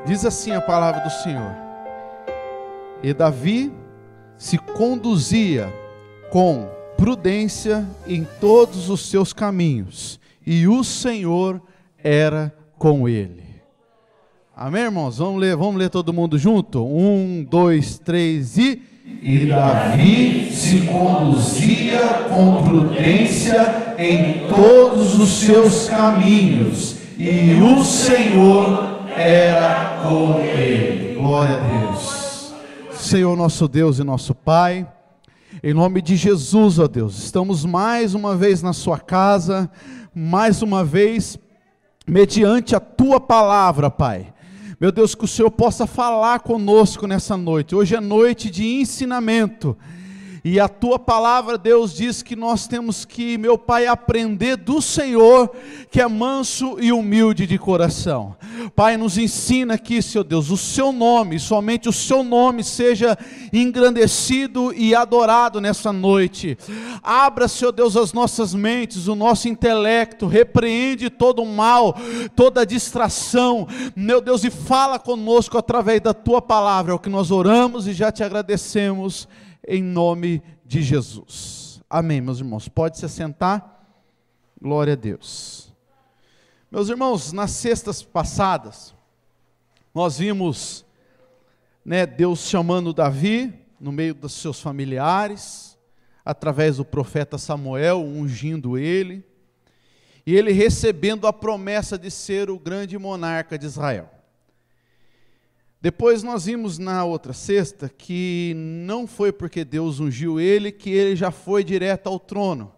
Diz assim a palavra do Senhor: e Davi se conduzia com prudência em todos os seus caminhos, e o Senhor era com ele. Amém, irmãos? Vamos ler todo mundo junto? 1, 2, 3 e Davi se conduzia com prudência em todos os seus caminhos, e o Senhor era com ele. Glória a Deus. Senhor nosso Deus e nosso Pai, em nome de Jesus, ó Deus, estamos mais uma vez na sua casa, mais uma vez mediante a tua palavra, Pai. Meu Deus, que o Senhor possa falar conosco nessa noite. Hoje é noite de ensinamento, e a tua palavra, Deus, diz que nós temos que, meu Pai, aprender do Senhor, que é manso e humilde de coração. Pai, nos ensina aqui, Senhor Deus, o seu nome, somente o seu nome seja engrandecido e adorado nessa noite. Abra, Senhor Deus, as nossas mentes, o nosso intelecto, repreende todo o mal, toda distração, meu Deus, e fala conosco através da tua palavra. É o que nós oramos e já te agradecemos, em nome de Jesus. Amém, meus irmãos. Pode se assentar. Glória a Deus. Meus irmãos, nas sextas passadas, nós vimos, Deus chamando Davi, no meio dos seus familiares, através do profeta Samuel, ungindo ele, e ele recebendo a promessa de ser o grande monarca de Israel. Depois nós vimos na outra sexta que não foi porque Deus ungiu ele que ele já foi direto ao trono,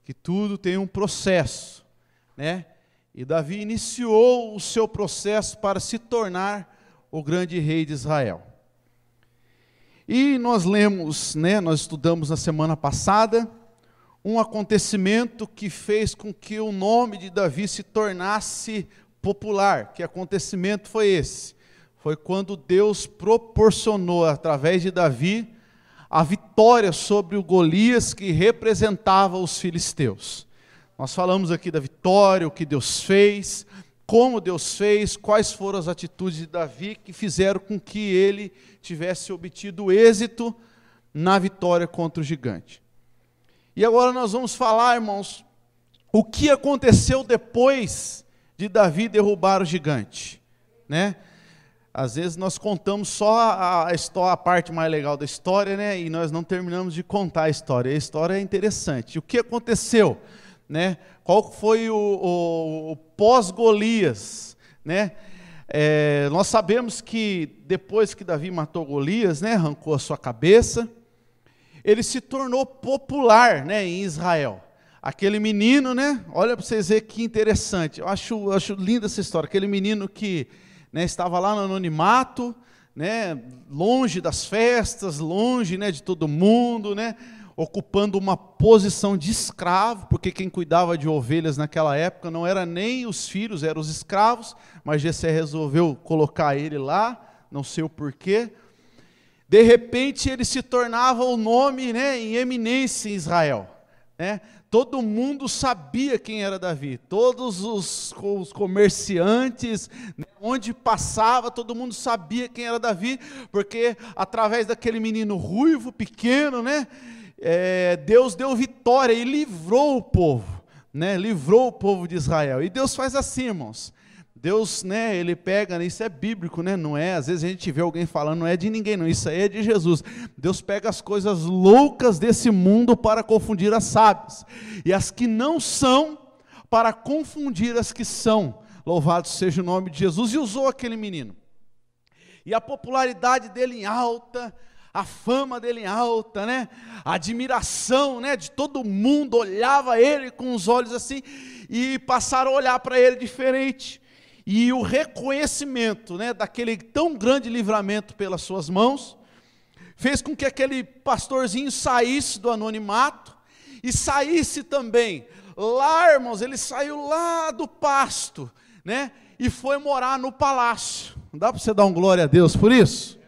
que tudo tem um processo, E Davi iniciou o seu processo para se tornar o grande rei de Israel. E nós lemos, nós estudamos na semana passada, um acontecimento que fez com que o nome de Davi se tornasse popular. Que acontecimento foi esse? Foi quando Deus proporcionou, através de Davi, a vitória sobre o Golias, que representava os filisteus. Nós falamos aqui da vitória, o que Deus fez, como Deus fez, quais foram as atitudes de Davi que fizeram com que ele tivesse obtido êxito na vitória contra o gigante. E agora nós vamos falar, irmãos, o que aconteceu depois de Davi derrubar o gigante, Às vezes nós contamos só a parte mais legal da história, e nós não terminamos de contar a história. A história é interessante. O que aconteceu? Qual foi o pós-Golias? Nós sabemos que depois que Davi matou Golias, arrancou a sua cabeça, ele se tornou popular, em Israel. Aquele menino, olha para vocês verem que interessante. Eu acho linda essa história. Aquele menino que estava lá no anonimato, longe das festas, longe de todo mundo, ocupando uma posição de escravo, porque quem cuidava de ovelhas naquela época não era nem os filhos, eram os escravos, mas Jessé resolveu colocar ele lá, não sei o porquê. De repente ele se tornava o nome em eminência em Israel, Todo mundo sabia quem era Davi, todos os comerciantes, onde passava, todo mundo sabia quem era Davi, porque através daquele menino ruivo, pequeno, Deus deu vitória e livrou o povo, livrou o povo de Israel. E Deus faz assim, irmãos. Deus, ele pega, isso é bíblico, não é? Às vezes a gente vê alguém falando, não é de ninguém, não, isso aí é de Jesus. Deus pega as coisas loucas desse mundo para confundir as sábias, e as que não são, para confundir as que são. Louvado seja o nome de Jesus. E usou aquele menino, e a popularidade dele em alta, a fama dele em alta, a admiração, de todo mundo, olhava ele com os olhos assim, e passaram a olhar para ele diferente. E o reconhecimento, daquele tão grande livramento pelas suas mãos, fez com que aquele pastorzinho saísse do anonimato, e saísse também, lá, irmãos, ele saiu lá do pasto, e foi morar no palácio. Não dá para você dar um glória a Deus por isso?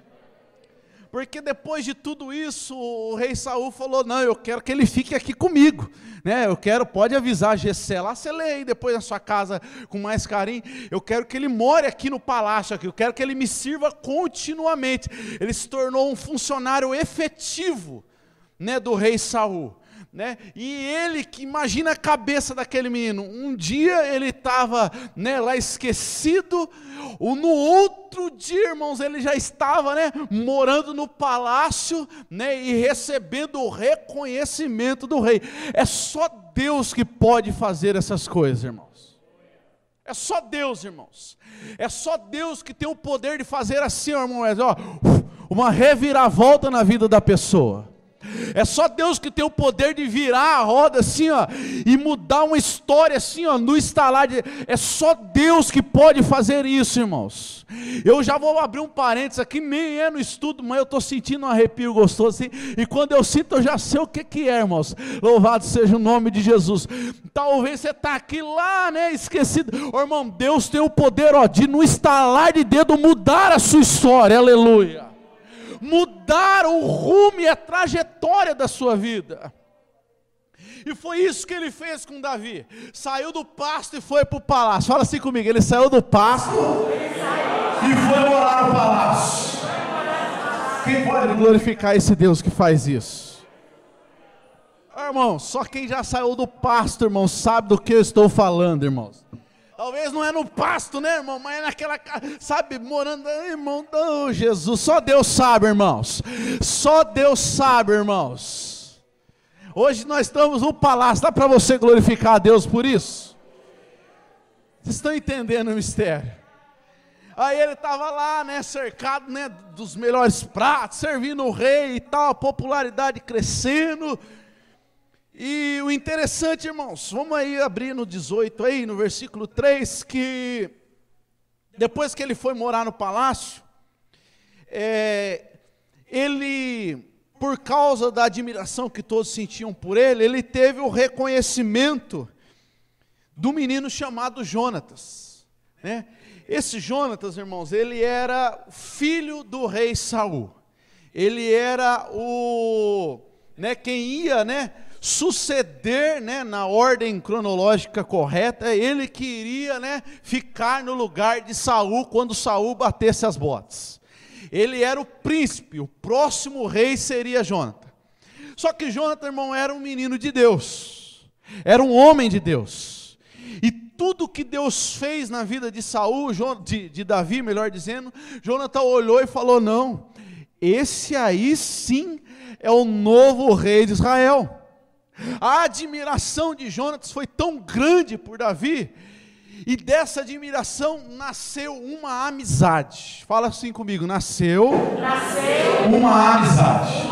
Porque depois de tudo isso, o rei Saul falou, não, eu quero que ele fique aqui comigo, né? Pode avisar Jessé lá, você lê aí depois na sua casa com mais carinho, eu quero que ele more aqui no palácio, eu quero que ele me sirva continuamente. Ele se tornou um funcionário efetivo, né, do rei Saul. Né? E ele, que imagina a cabeça daquele menino, um dia ele estava, né, lá esquecido, no outro dia, irmãos, ele já estava, né, morando no palácio, né, e recebendo o reconhecimento do rei. É só Deus que pode fazer essas coisas, irmãos. É só Deus, irmãos. É só Deus que tem o poder de fazer assim, irmão, uma reviravolta na vida da pessoa. É só Deus que tem o poder de virar a roda assim, ó, e mudar uma história assim, ó, no estalar de... É só Deus que pode fazer isso, irmãos. Eu já vou abrir um parênteses aqui, nem é no estudo, mas eu estou sentindo um arrepio gostoso assim, e quando eu sinto eu já sei o que é, irmãos. Louvado seja o nome de Jesus. Talvez você está aqui lá, né, esquecido. Ô, irmão, Deus tem o poder, ó, de no estalar de dedo mudar a sua história, aleluia. Mudar o rumo e a trajetória da sua vida. E foi isso que ele fez com Davi. Saiu do pasto e foi para o palácio. Fala assim comigo, ele saiu do pasto e foi morar no palácio. Quem pode glorificar esse Deus que faz isso? Irmão, só quem já saiu do pasto, irmão, sabe do que eu estou falando, irmãos. Talvez não é no pasto, né, irmão, mas é naquela casa, sabe, morando, irmão, oh, Jesus, só Deus sabe, irmãos, só Deus sabe, irmãos. Hoje nós estamos no palácio, dá para você glorificar a Deus por isso? Vocês estão entendendo o mistério? Aí ele estava lá, né, cercado, né, dos melhores pratos, servindo o rei e tal, a popularidade crescendo. E o interessante, irmãos, vamos aí abrir no 18 aí, no versículo 3, que depois que ele foi morar no palácio, ele, por causa da admiração que todos sentiam por ele, ele teve o reconhecimento do menino chamado Jonatas, né? Esse Jonatas, irmãos, ele era filho do rei Saul, ele era quem ia, né, suceder, né, na ordem cronológica correta, ele que iria, né, ficar no lugar de Saul quando Saul batesse as botas. Ele era o príncipe, o próximo rei seria Jonatã. Só que Jonatã, irmão, era um menino de Deus, era um homem de Deus, e tudo que Deus fez na vida de Saul, de Davi, melhor dizendo, Jonatã olhou e falou, não, esse aí sim é o novo rei de Israel. A admiração de Jonatas foi tão grande por Davi, e dessa admiração nasceu uma amizade. Fala assim comigo, nasceu uma amizade.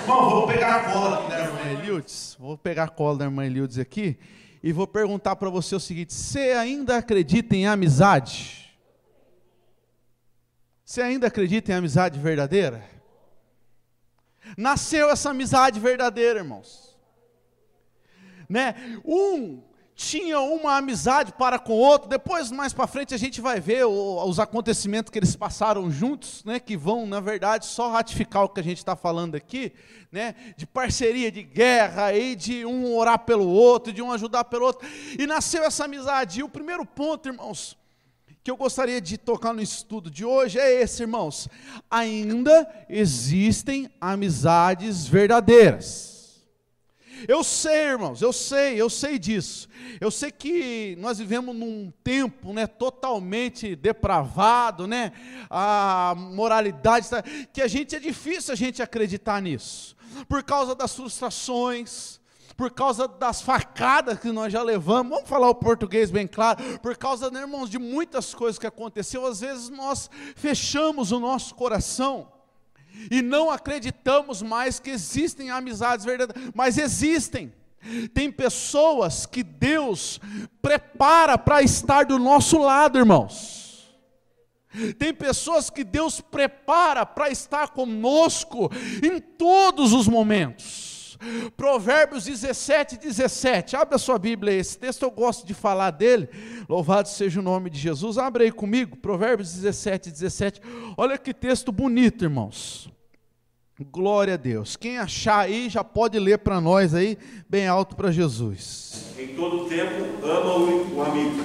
Bom, vou pegar a cola aqui da irmã Eliudes, aqui, e vou perguntar para você o seguinte, você ainda acredita em amizade? Você ainda acredita em amizade verdadeira? Nasceu essa amizade verdadeira, irmãos, né? Um tinha uma amizade para com o outro. Depois, mais para frente, a gente vai ver os acontecimentos que eles passaram juntos, né? Que vão, na verdade, só ratificar o que a gente está falando aqui, né? De parceria, de guerra, e de um orar pelo outro, de um ajudar pelo outro, e nasceu essa amizade. E o primeiro ponto, irmãos, que eu gostaria de tocar no estudo de hoje é esse, irmãos. Ainda existem amizades verdadeiras. Eu sei, irmãos, eu sei disso. Eu sei que nós vivemos num tempo, né, totalmente depravado, né? A moralidade, que é difícil a gente acreditar nisso. Por causa das frustrações, por causa das facadas que nós já levamos, vamos falar o português bem claro, por causa, né, irmãos, de muitas coisas que aconteceu, às vezes nós fechamos o nosso coração, e não acreditamos mais que existem amizades verdadeiras, mas existem. Tem pessoas que Deus prepara para estar do nosso lado, irmãos. Tem pessoas que Deus prepara para estar conosco em todos os momentos. Provérbios 17, 17. Abre a sua Bíblia aí. Esse texto eu gosto de falar dele. Louvado seja o nome de Jesus. Abre aí comigo. Provérbios 17, 17. Olha que texto bonito, irmãos. Glória a Deus. Quem achar aí já pode ler para nós aí, bem alto para Jesus. Em todo tempo ama o amigo,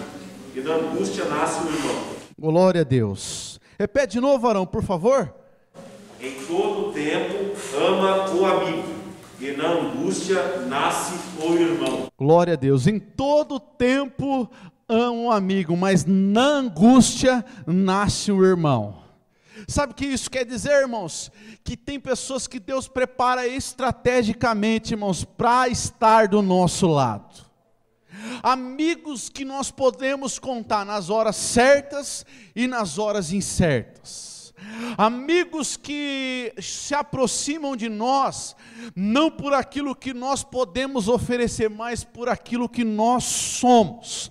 e da angústia nasce o irmão. Glória a Deus. Repete de novo, varão, por favor. Em todo tempo ama o amigo, e na angústia nasce o irmão. Glória a Deus. Em todo tempo ama o amigo, mas na angústia nasce o irmão. Sabe o que isso quer dizer, irmãos? Que tem pessoas que Deus prepara estrategicamente, irmãos, para estar do nosso lado. Amigos que nós podemos contar nas horas certas e nas horas incertas. Amigos que se aproximam de nós, não por aquilo que nós podemos oferecer, mas por aquilo que nós somos.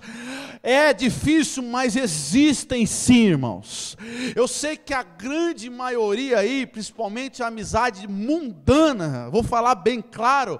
É difícil, mas existem sim, irmãos. Eu sei que a grande maioria aí, principalmente a amizade mundana, vou falar bem claro,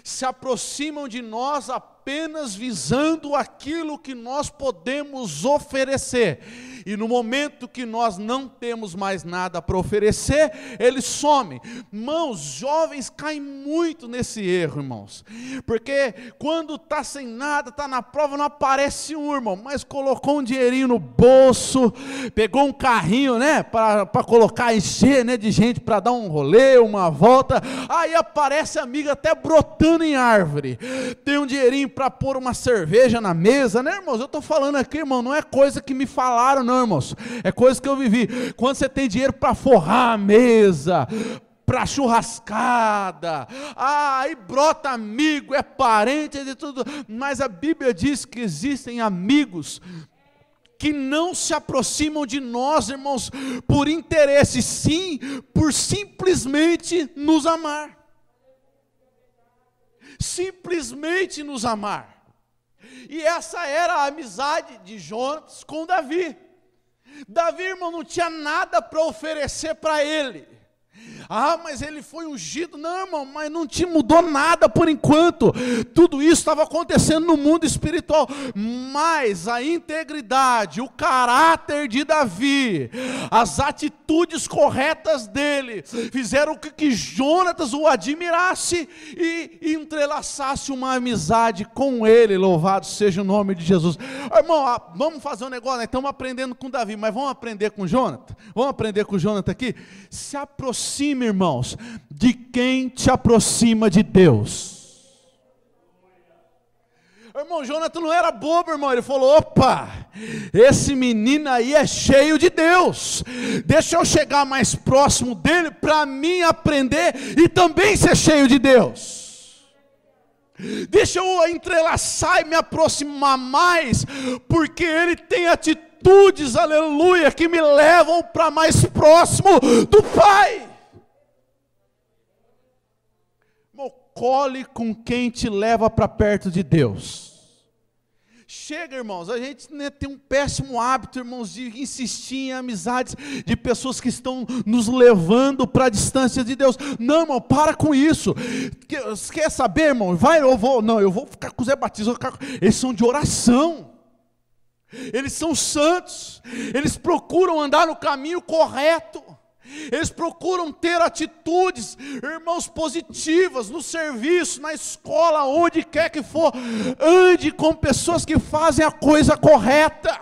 se aproximam de nós apenas visando aquilo que nós podemos oferecer. E no momento que nós não temos mais nada para oferecer, eles somem. Irmãos, jovens caem muito nesse erro, irmãos. Porque quando está sem nada, está na prova, não aparece um, irmão. Mas colocou um dinheirinho no bolso, pegou um carrinho, né, para colocar, encher, né, de gente para dar um rolê, uma volta. Aí aparece amiga até brotando em árvore. Tem um dinheirinho para pôr uma cerveja na mesa, né, irmãos? Eu estou falando aqui, irmão, não é coisa que me falaram, não, irmãos, é coisa que eu vivi. Quando você tem dinheiro para forrar a mesa, para churrascada, aí brota amigo, é parente, é de tudo, mas a Bíblia diz que existem amigos que não se aproximam de nós, irmãos, por interesse, sim, por simplesmente nos amar. Simplesmente nos amar. E essa era a amizade de Jonatas com Davi. Davi, irmão, não tinha nada para oferecer para ele. Mas ele foi ungido. Não, irmão, mas não te mudou nada por enquanto. Tudo isso estava acontecendo no mundo espiritual. Mas a integridade, o caráter de Davi, as atitudes corretas dele, fizeram com que Jonatas o admirasse e entrelaçasse uma amizade com ele. Louvado seja o nome de Jesus. Irmão, vamos fazer um negócio, nós estamos aprendendo com Davi, mas vamos aprender com Jonatas? Vamos aprender com Jonatas aqui? Se aproxime, irmãos, de quem te aproxima de Deus. Irmão, Jonatas não era bobo, irmão. Ele falou: opa, esse menino aí é cheio de Deus. Deixa eu chegar mais próximo dele para mim aprender e também ser cheio de Deus. Deixa eu entrelaçar e me aproximar mais, porque ele tem atitudes, aleluia, que me levam para mais próximo do Pai. Cole com quem te leva para perto de Deus. Chega, irmãos, a gente, né, tem um péssimo hábito, irmãos, de insistir em amizades de pessoas que estão nos levando para a distância de Deus. Não, irmão, para com isso. Quer saber, irmão? Vai, eu vou ficar com o Zé Batista. Eles são de oração. Eles são santos. Eles procuram andar no caminho correto. Eles procuram ter atitudes, irmãos, positivas no serviço, na escola, onde quer que for. Ande com pessoas que fazem a coisa correta.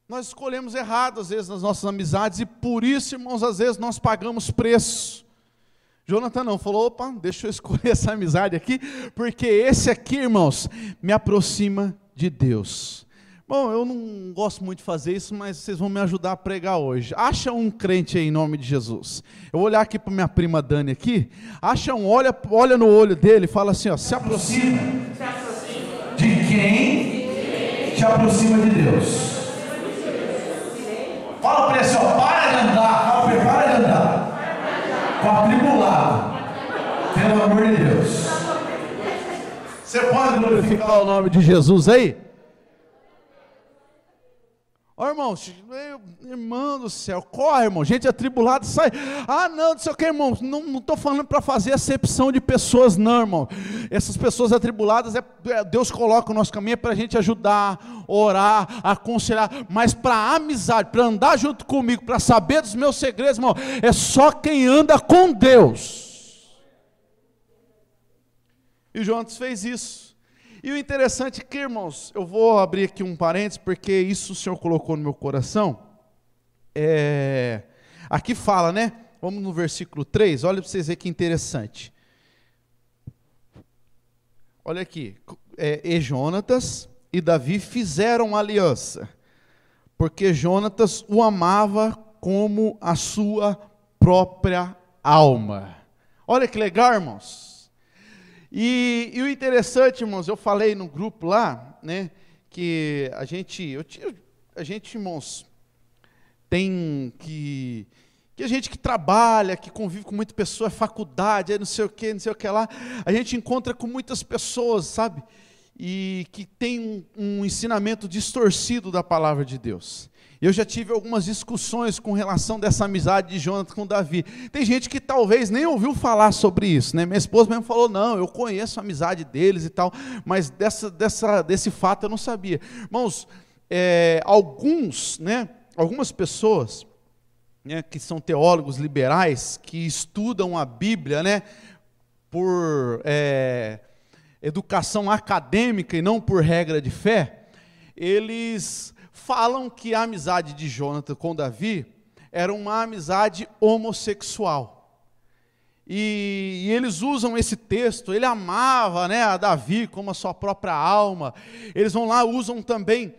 Nós escolhemos errado às vezes nas nossas amizades, e por isso, irmãos, às vezes nós pagamos preço. Jonatas não, falou: opa, deixa eu escolher essa amizade aqui, porque esse aqui, irmãos, me aproxima de Deus. Bom, eu não gosto muito de fazer isso, mas vocês vão me ajudar a pregar hoje. Acha um crente aí em nome de Jesus. Eu vou olhar aqui para minha prima Dani aqui. Acha um, olha no olho dele e fala assim, ó: se aproxima de quem te aproxima de Deus. Fala para ele assim, ó: para de andar. Fala para ele: para de andar com atribulado, pelo amor de Deus. Você pode glorificar o nome de Jesus aí? Ó, irmão, irmão do céu, corre, irmão, gente atribulada sai. Ah, não sei o que, irmão, não estou falando para fazer acepção de pessoas, não, irmão. Essas pessoas atribuladas, Deus coloca o nosso caminho para a gente ajudar, orar, aconselhar, mas para amizade, para andar junto comigo, para saber dos meus segredos, irmão, é só quem anda com Deus. E Jonas fez isso. E o interessante é que, irmãos, eu vou abrir aqui um parênteses, porque isso o Senhor colocou no meu coração. Aqui fala, né? Vamos no versículo 3, olha para vocês verem que interessante. Olha aqui, e Jonatas e Davi fizeram aliança, porque Jonatas o amava como a sua própria alma. Olha que legal, irmãos. E o interessante, irmãos, eu falei no grupo lá, né, que a gente, irmãos, tem que a gente que trabalha, que convive com muita pessoa, é faculdade, é não sei o que lá, a gente encontra com muitas pessoas, sabe, e que tem um ensinamento distorcido da palavra de Deus. Eu já tive algumas discussões com relação dessa amizade de Jonatas com Davi. Tem gente que talvez nem ouviu falar sobre isso, né? Minha esposa mesmo falou, não, eu conheço a amizade deles e tal, mas desse fato eu não sabia. Irmãos, algumas pessoas, né, que são teólogos liberais, que estudam a Bíblia, né, por educação acadêmica e não por regra de fé, eles falam que a amizade de Jonatas com Davi era uma amizade homossexual. E eles usam esse texto, ele amava, né, a Davi como a sua própria alma. Eles vão lá, usam também,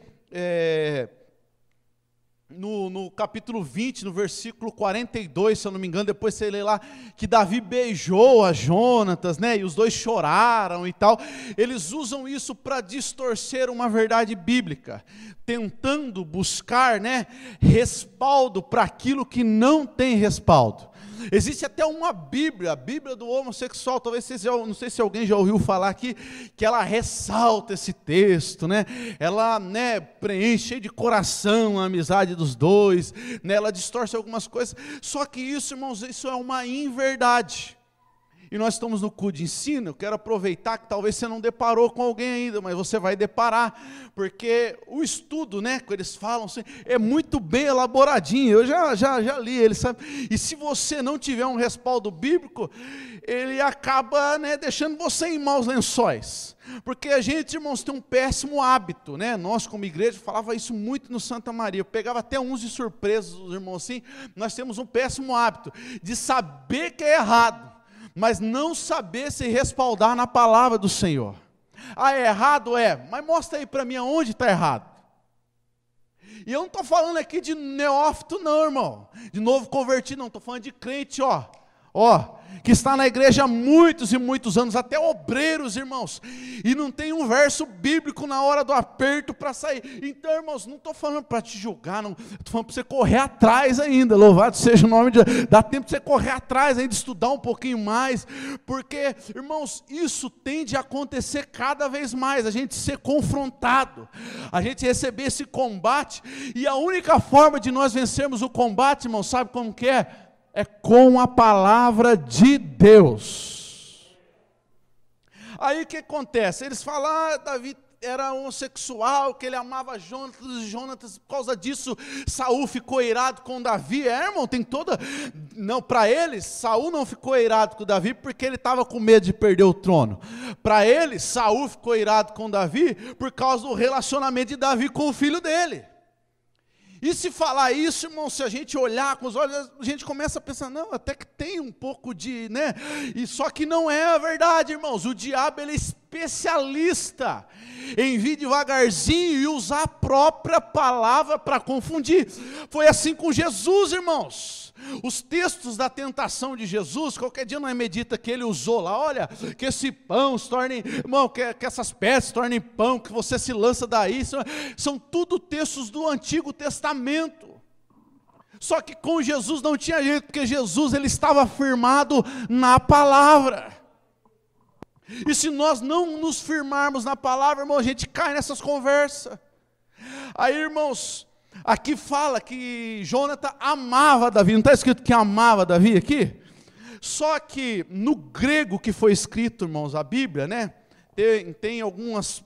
no capítulo 20, no versículo 42, se eu não me engano, depois você lê lá, que Davi beijou a Jonatas, né, e os dois choraram e tal. Eles usam isso para distorcer uma verdade bíblica, tentando buscar, né, respaldo para aquilo que não tem respaldo. Existe até uma Bíblia, a Bíblia do homossexual, talvez vocês não sei se alguém já ouviu falar aqui, que ela ressalta esse texto, né? Ela, né, preenche de coração a amizade dos dois, né? Ela distorce algumas coisas, só que isso, irmãos, isso é uma inverdade. E nós estamos no culto de ensino, eu quero aproveitar que talvez você não deparou com alguém ainda, mas você vai deparar, porque o estudo, né, que eles falam, assim, é muito bem elaboradinho, eu já li ele, sabe? E se você não tiver um respaldo bíblico, ele acaba, né, deixando você em maus lençóis. Porque a gente, irmãos, tem um péssimo hábito, né? Nós como igreja falava isso muito no Santa Maria, eu pegava até uns de surpresa, os irmãos assim, nós temos um péssimo hábito de saber que é errado, mas não saber se respaldar na palavra do Senhor. Ah, é errado? Mas mostra aí para mim aonde está errado. E eu não estou falando aqui de neófito não, irmão, de novo convertido não, estou falando de crente, que está na igreja há muitos e muitos anos, até obreiros, irmãos, e não tem um verso bíblico na hora do aperto para sair. Então, irmãos, não estou falando para te julgar, não, estou falando para você correr atrás ainda, louvado seja o nome de Deus, dá tempo de você correr atrás ainda, estudar um pouquinho mais, porque, irmãos, isso tende a acontecer cada vez mais, a gente ser confrontado, a gente receber esse combate, e a única forma de nós vencermos o combate, irmãos, sabe como que é? É com a palavra de Deus. Aí o que acontece? Eles falam, Davi era homossexual, que ele amava Jonatas, por causa disso Saul ficou irado com Davi. Irmão, tem toda... Não, para eles, Saul não ficou irado com Davi porque ele estava com medo de perder o trono. Para eles, Saul ficou irado com Davi por causa do relacionamento de Davi com o filho dele. E se falar isso, irmão, se a gente olhar com os olhos, a gente começa a pensar, não, até que tem um pouco de, né? E só que não é a verdade, irmãos. O diabo, ele é especialista em vir devagarzinho e usar a própria palavra para confundir. Foi assim com Jesus, irmãos. Os textos da tentação de Jesus, qualquer dia nós medita que ele usou lá, olha, que esse pão se torne, irmão, que essas pedras se tornem pão, que você se lança daí, são tudo textos do Antigo Testamento. Só que com Jesus não tinha jeito, porque Jesus, ele estava firmado na palavra. E se nós não nos firmarmos na palavra, irmão, a gente cai nessas conversas. Aí, irmãos, Aqui fala que Jonathan amava Davi, não está escrito que amava Davi aqui? Só que no grego que foi escrito, irmãos, a Bíblia, né? Tem alguns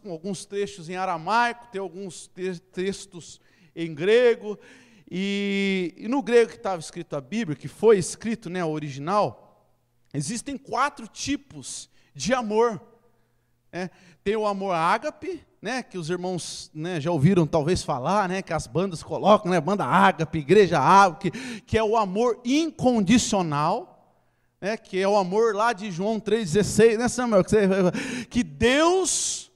trechos em aramaico, tem alguns textos em grego, e no grego que estava escrito a Bíblia, que foi escrito, né, o original, existem 4 tipos de amor. Tem o amor ágape, né, que os irmãos, né, já ouviram talvez falar, né, que as bandas colocam, né, banda ágape, igreja ágape, que é o amor incondicional, que é o amor lá de João 3,16, né, Samuel? Que Deus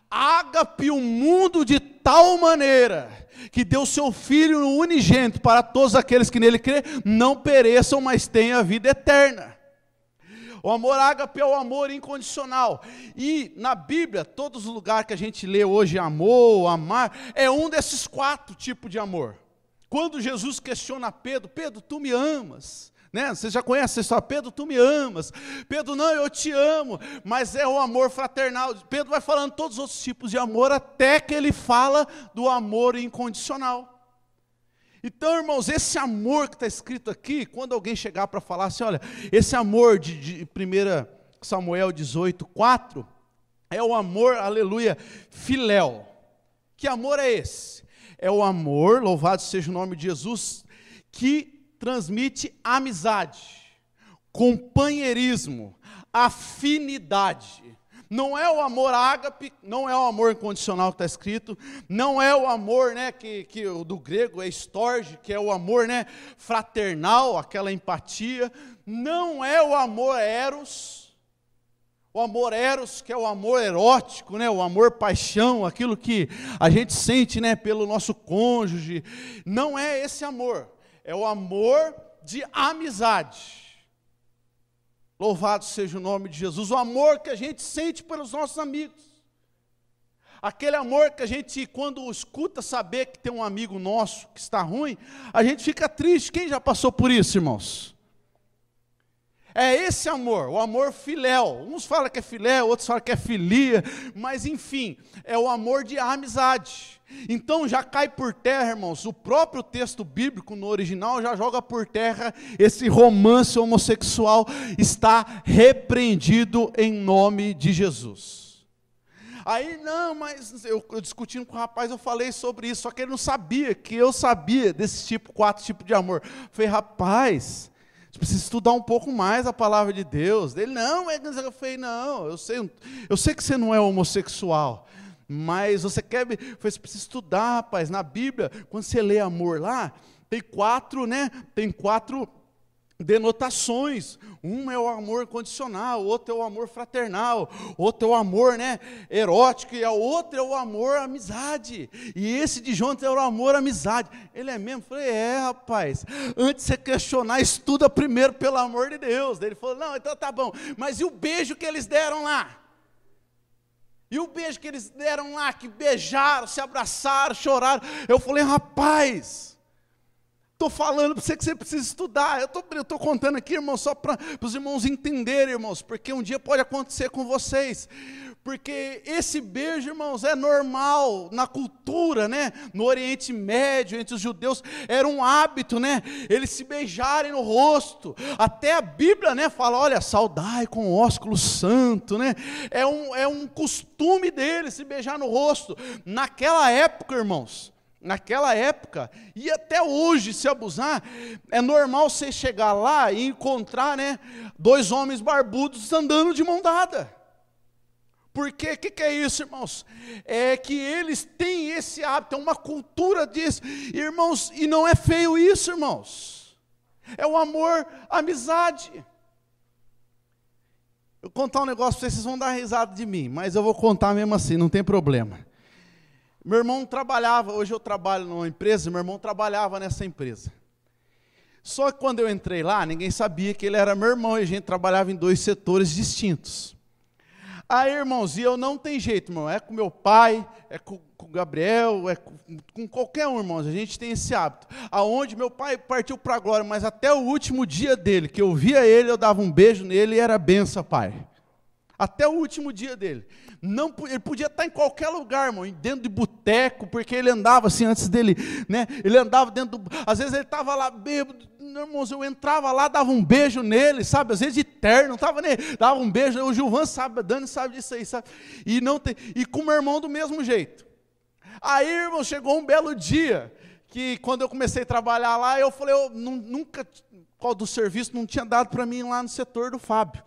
ágape o mundo de tal maneira, que deu seu Filho unigênito para todos aqueles que nele crêem, não pereçam, mas tenham a vida eterna. O amor ágape é o amor incondicional. E na Bíblia, todos os lugares que a gente lê hoje, amor, amar, é um desses 4 tipos de amor. Quando Jesus questiona Pedro, Pedro, tu me amas? Né? Você já conhece essa história, Pedro, tu me amas. Pedro, não, eu te amo. Mas é o amor fraternal. Pedro vai falando todos os outros tipos de amor, até que ele fala do amor incondicional. Então, irmãos, esse amor que está escrito aqui, quando alguém chegar para falar assim, olha, esse amor de 1 Samuel 18:4, é o amor, aleluia, filéu. Que amor é esse? É o amor, louvado seja o nome de Jesus, que transmite amizade, companheirismo, afinidade. Não é o amor ágape, não é o amor incondicional que está escrito, não é o amor, né, que do grego é storge, que é o amor, né, fraternal, aquela empatia. Não é o amor eros, que é o amor erótico, né, o amor paixão, aquilo que a gente sente, né, pelo nosso cônjuge. Não é esse amor. É o amor de amizade. Louvado seja o nome de Jesus. O amor que a gente sente pelos nossos amigos. Aquele amor que a gente, quando escuta saber que tem um amigo nosso que está ruim, a gente fica triste. Quem já passou por isso, irmãos? É esse amor, o amor filéu. Uns falam que é filé, outros falam que é filia, mas enfim, é o amor de amizade. Então já cai por terra, irmãos, o próprio texto bíblico no original já joga por terra esse romance homossexual, está repreendido em nome de Jesus. Aí, não, mas eu discutindo com o rapaz, eu falei sobre isso, só que ele não sabia que eu sabia desse 4 tipos de amor. Eu falei, rapaz, você precisa estudar um pouco mais a palavra de Deus. Ele, não, eu falei, não, eu sei que você não é homossexual, mas você você precisa estudar, rapaz. Na Bíblia, quando você lê amor lá, tem 4, né? Tem 4 denotações. Um é o amor incondicional, outro é o amor fraternal, outro é o amor, né, erótico, e a outra é o amor amizade. E esse de Jonathan é o amor amizade. Ele é mesmo? Eu falei, rapaz, antes de você questionar, estuda primeiro pelo amor de Deus. Daí ele falou, não, então tá bom, mas e o beijo que eles deram lá? E o beijo que eles deram lá, que beijaram, se abraçaram, choraram. Eu falei, rapaz, estou falando para você que você precisa estudar. Eu estou contando aqui, irmãos, só para os irmãos entenderem, irmãos, porque um dia pode acontecer com vocês. Porque esse beijo, irmãos, é normal na cultura, né? No Oriente Médio, entre os judeus, era um hábito, né? Eles se beijarem no rosto. Até a Bíblia, né, fala, olha, saudai com o ósculo santo, né? É um costume deles se beijar no rosto. Naquela época, irmãos, e até hoje, se abusar, é normal você chegar lá e encontrar, né, 2 homens barbudos andando de mão dada. Porque, o que é isso, irmãos? É que eles têm esse hábito, é uma cultura disso, irmãos, e não é feio isso, irmãos. É o amor, a amizade. Eu vou contar um negócio para vocês vão dar risada de mim, mas eu vou contar mesmo assim, não tem problema. Meu irmão trabalhava, hoje eu trabalho numa empresa, meu irmão trabalhava nessa empresa. Só que quando eu entrei lá, ninguém sabia que ele era meu irmão, e a gente trabalhava em 2 setores distintos. Aí, irmãos, e eu não tem jeito, irmão, é com meu pai, é com o Gabriel, é com qualquer um, irmãos, a gente tem esse hábito. Aonde meu pai partiu para a glória, mas até o último dia dele, que eu via ele, eu dava um beijo nele e era benção, pai. Até o último dia dele. Não, ele podia estar em qualquer lugar, irmão, dentro de boteco, porque ele andava assim, antes dele, né? Ele andava dentro às vezes ele estava lá bêbado, irmãos, eu entrava lá, dava um beijo nele, sabe? Às vezes de terno, não estava nem, dava um beijo, o Gilvan sabe, a Dani sabe disso aí, sabe? E com o meu irmão do mesmo jeito. Aí, irmão, chegou um belo dia, que quando eu comecei a trabalhar lá, eu falei, nunca, qual do serviço não tinha dado para mim lá no setor do Fábio.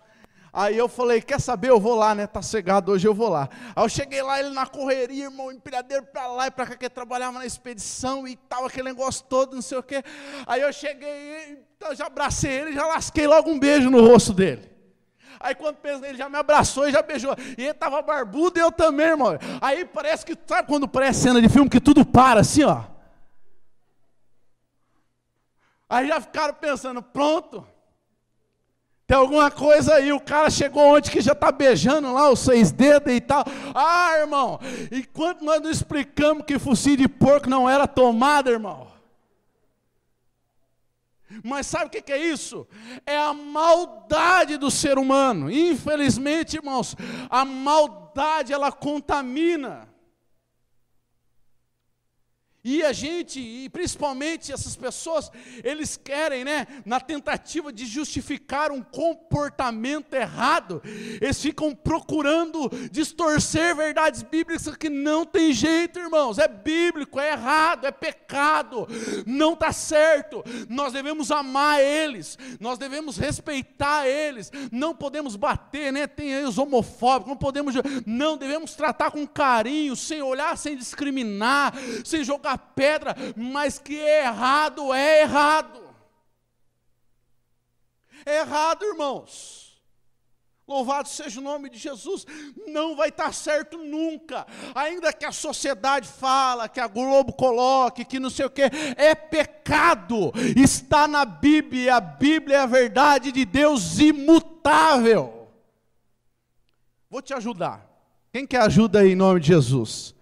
Aí eu falei, quer saber, eu vou lá, né, tá cegado hoje, eu vou lá. Aí eu cheguei lá, ele na correria, irmão, empilhadeiro para lá e para cá, que ele trabalhava na expedição e tal, aquele negócio todo, não sei o quê. Aí eu cheguei, então já abracei ele, já lasquei logo um beijo no rosto dele. Aí quando ele já me abraçou e já beijou, e ele estava barbudo e eu também, irmão. Aí parece que, sabe quando parece cena de filme que tudo para assim, ó. Aí já ficaram pensando, pronto. Tem alguma coisa aí, o cara chegou ontem que já está beijando lá os 6 dedos e tal. Ah, irmão, enquanto nós não explicamos que focinho de porco não era tomada, irmão. Mas sabe o que é isso? É a maldade do ser humano. Infelizmente, irmãos, a maldade ela contamina. E a gente, e principalmente essas pessoas, eles querem, né, na tentativa de justificar um comportamento errado, eles ficam procurando distorcer verdades bíblicas que não tem jeito, irmãos, é bíblico, é errado, é pecado, não está certo. Nós devemos amar eles, nós devemos respeitar eles, não podemos bater, né, tem aí os homofóbicos, não devemos tratar com carinho, sem olhar, sem discriminar, sem jogar pedra, mas que é errado, é errado. É errado, irmãos. Louvado seja o nome de Jesus. Não vai estar certo nunca. Ainda que a sociedade fala, que a Globo coloque, que não sei o que, é pecado. Está na Bíblia. A Bíblia é a verdade de Deus imutável. Vou te ajudar. Quem quer ajuda aí em nome de Jesus?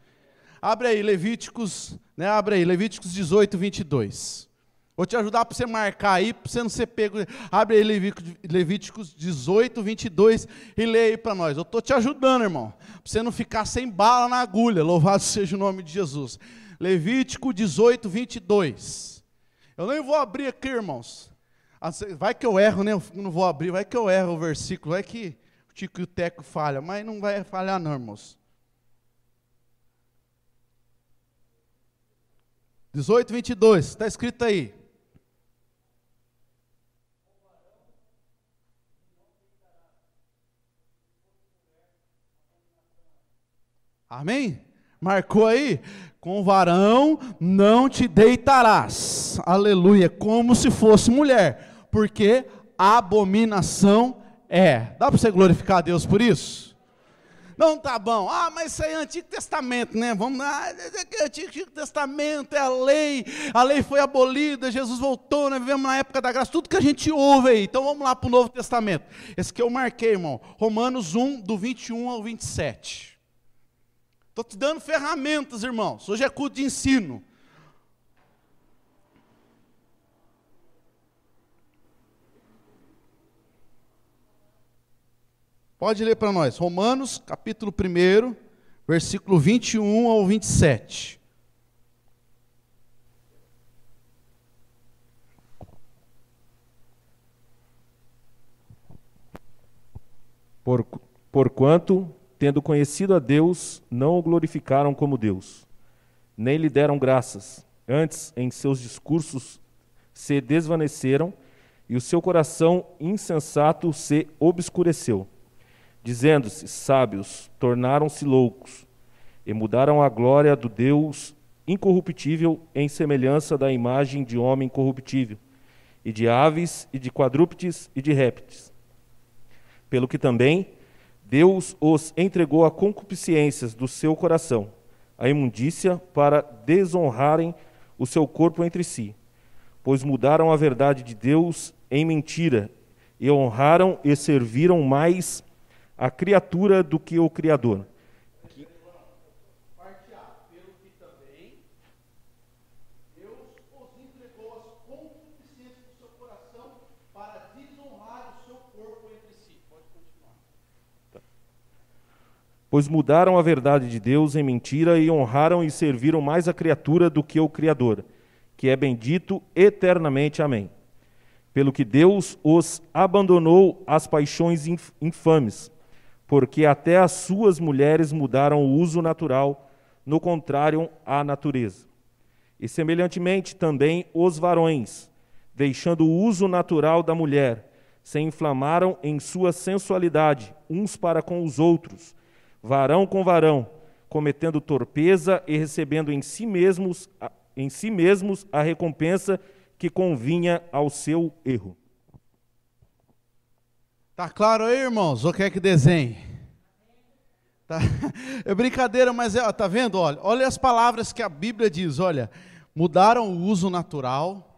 Abre aí Levíticos, né? Abre aí Levíticos 18, 22. Vou te ajudar para você marcar aí, para você não ser pego. Abre aí Levíticos 18, 22 e leia aí para nós. Eu estou te ajudando, irmão, para você não ficar sem bala na agulha. Louvado seja o nome de Jesus. Levítico 18, 22. Eu nem vou abrir aqui, irmãos. Vai que eu erro, né? Eu não vou abrir, vai que eu erro o versículo, vai que o Tico e o Teco falham, mas não vai falhar não, irmãos. 18, 22, está escrito aí. Amém? Marcou aí? Com varão não te deitarás. Aleluia. Como se fosse mulher. Porque abominação é. Dá para você glorificar a Deus por isso? Não, tá bom. Ah, mas isso aí é Antigo Testamento, né? Vamos lá, Antigo Testamento é a lei foi abolida, Jesus voltou, né? Vivemos na época da graça, tudo que a gente ouve aí. Então vamos lá para o Novo Testamento. Esse que eu marquei, irmão, Romanos 1, do 21 ao 27. Estou te dando ferramentas, irmãos. Hoje é culto de ensino. Pode ler para nós, Romanos, capítulo 1, versículo 21 ao 27. Porquanto, tendo conhecido a Deus, não o glorificaram como Deus, nem lhe deram graças. Antes, em seus discursos, se desvaneceram, e o seu coração insensato se obscureceu. Dizendo-se sábios, tornaram-se loucos, e mudaram a glória do Deus incorruptível em semelhança da imagem de homem corruptível, e de aves, e de quadrúpedes, e de répteis. Pelo que também Deus os entregou a concupiscências do seu coração, a imundícia, para desonrarem o seu corpo entre si, pois mudaram a verdade de Deus em mentira, e honraram e serviram mais a criatura do que o Criador. Parte A, pelo que também Deus os entregou as concupiscências do seu coração para desonrar o seu corpo entre si. Pode continuar. pois mudaram a verdade de Deus em mentira e honraram e serviram mais a criatura do que o Criador, que é bendito eternamente. Amém. Pelo que Deus os abandonou às paixões infames, porque até as suas mulheres mudaram o uso natural, no contrário à natureza. E semelhantemente também os varões, deixando o uso natural da mulher, se inflamaram em sua sensualidade, uns para com os outros, varão com varão, cometendo torpeza e recebendo em si mesmos a recompensa que convinha ao seu erro. Tá claro aí, irmãos? Ou quer que desenhe? Tá? É brincadeira, mas tá vendo? Olha as palavras que a Bíblia diz. Olha, mudaram o uso natural.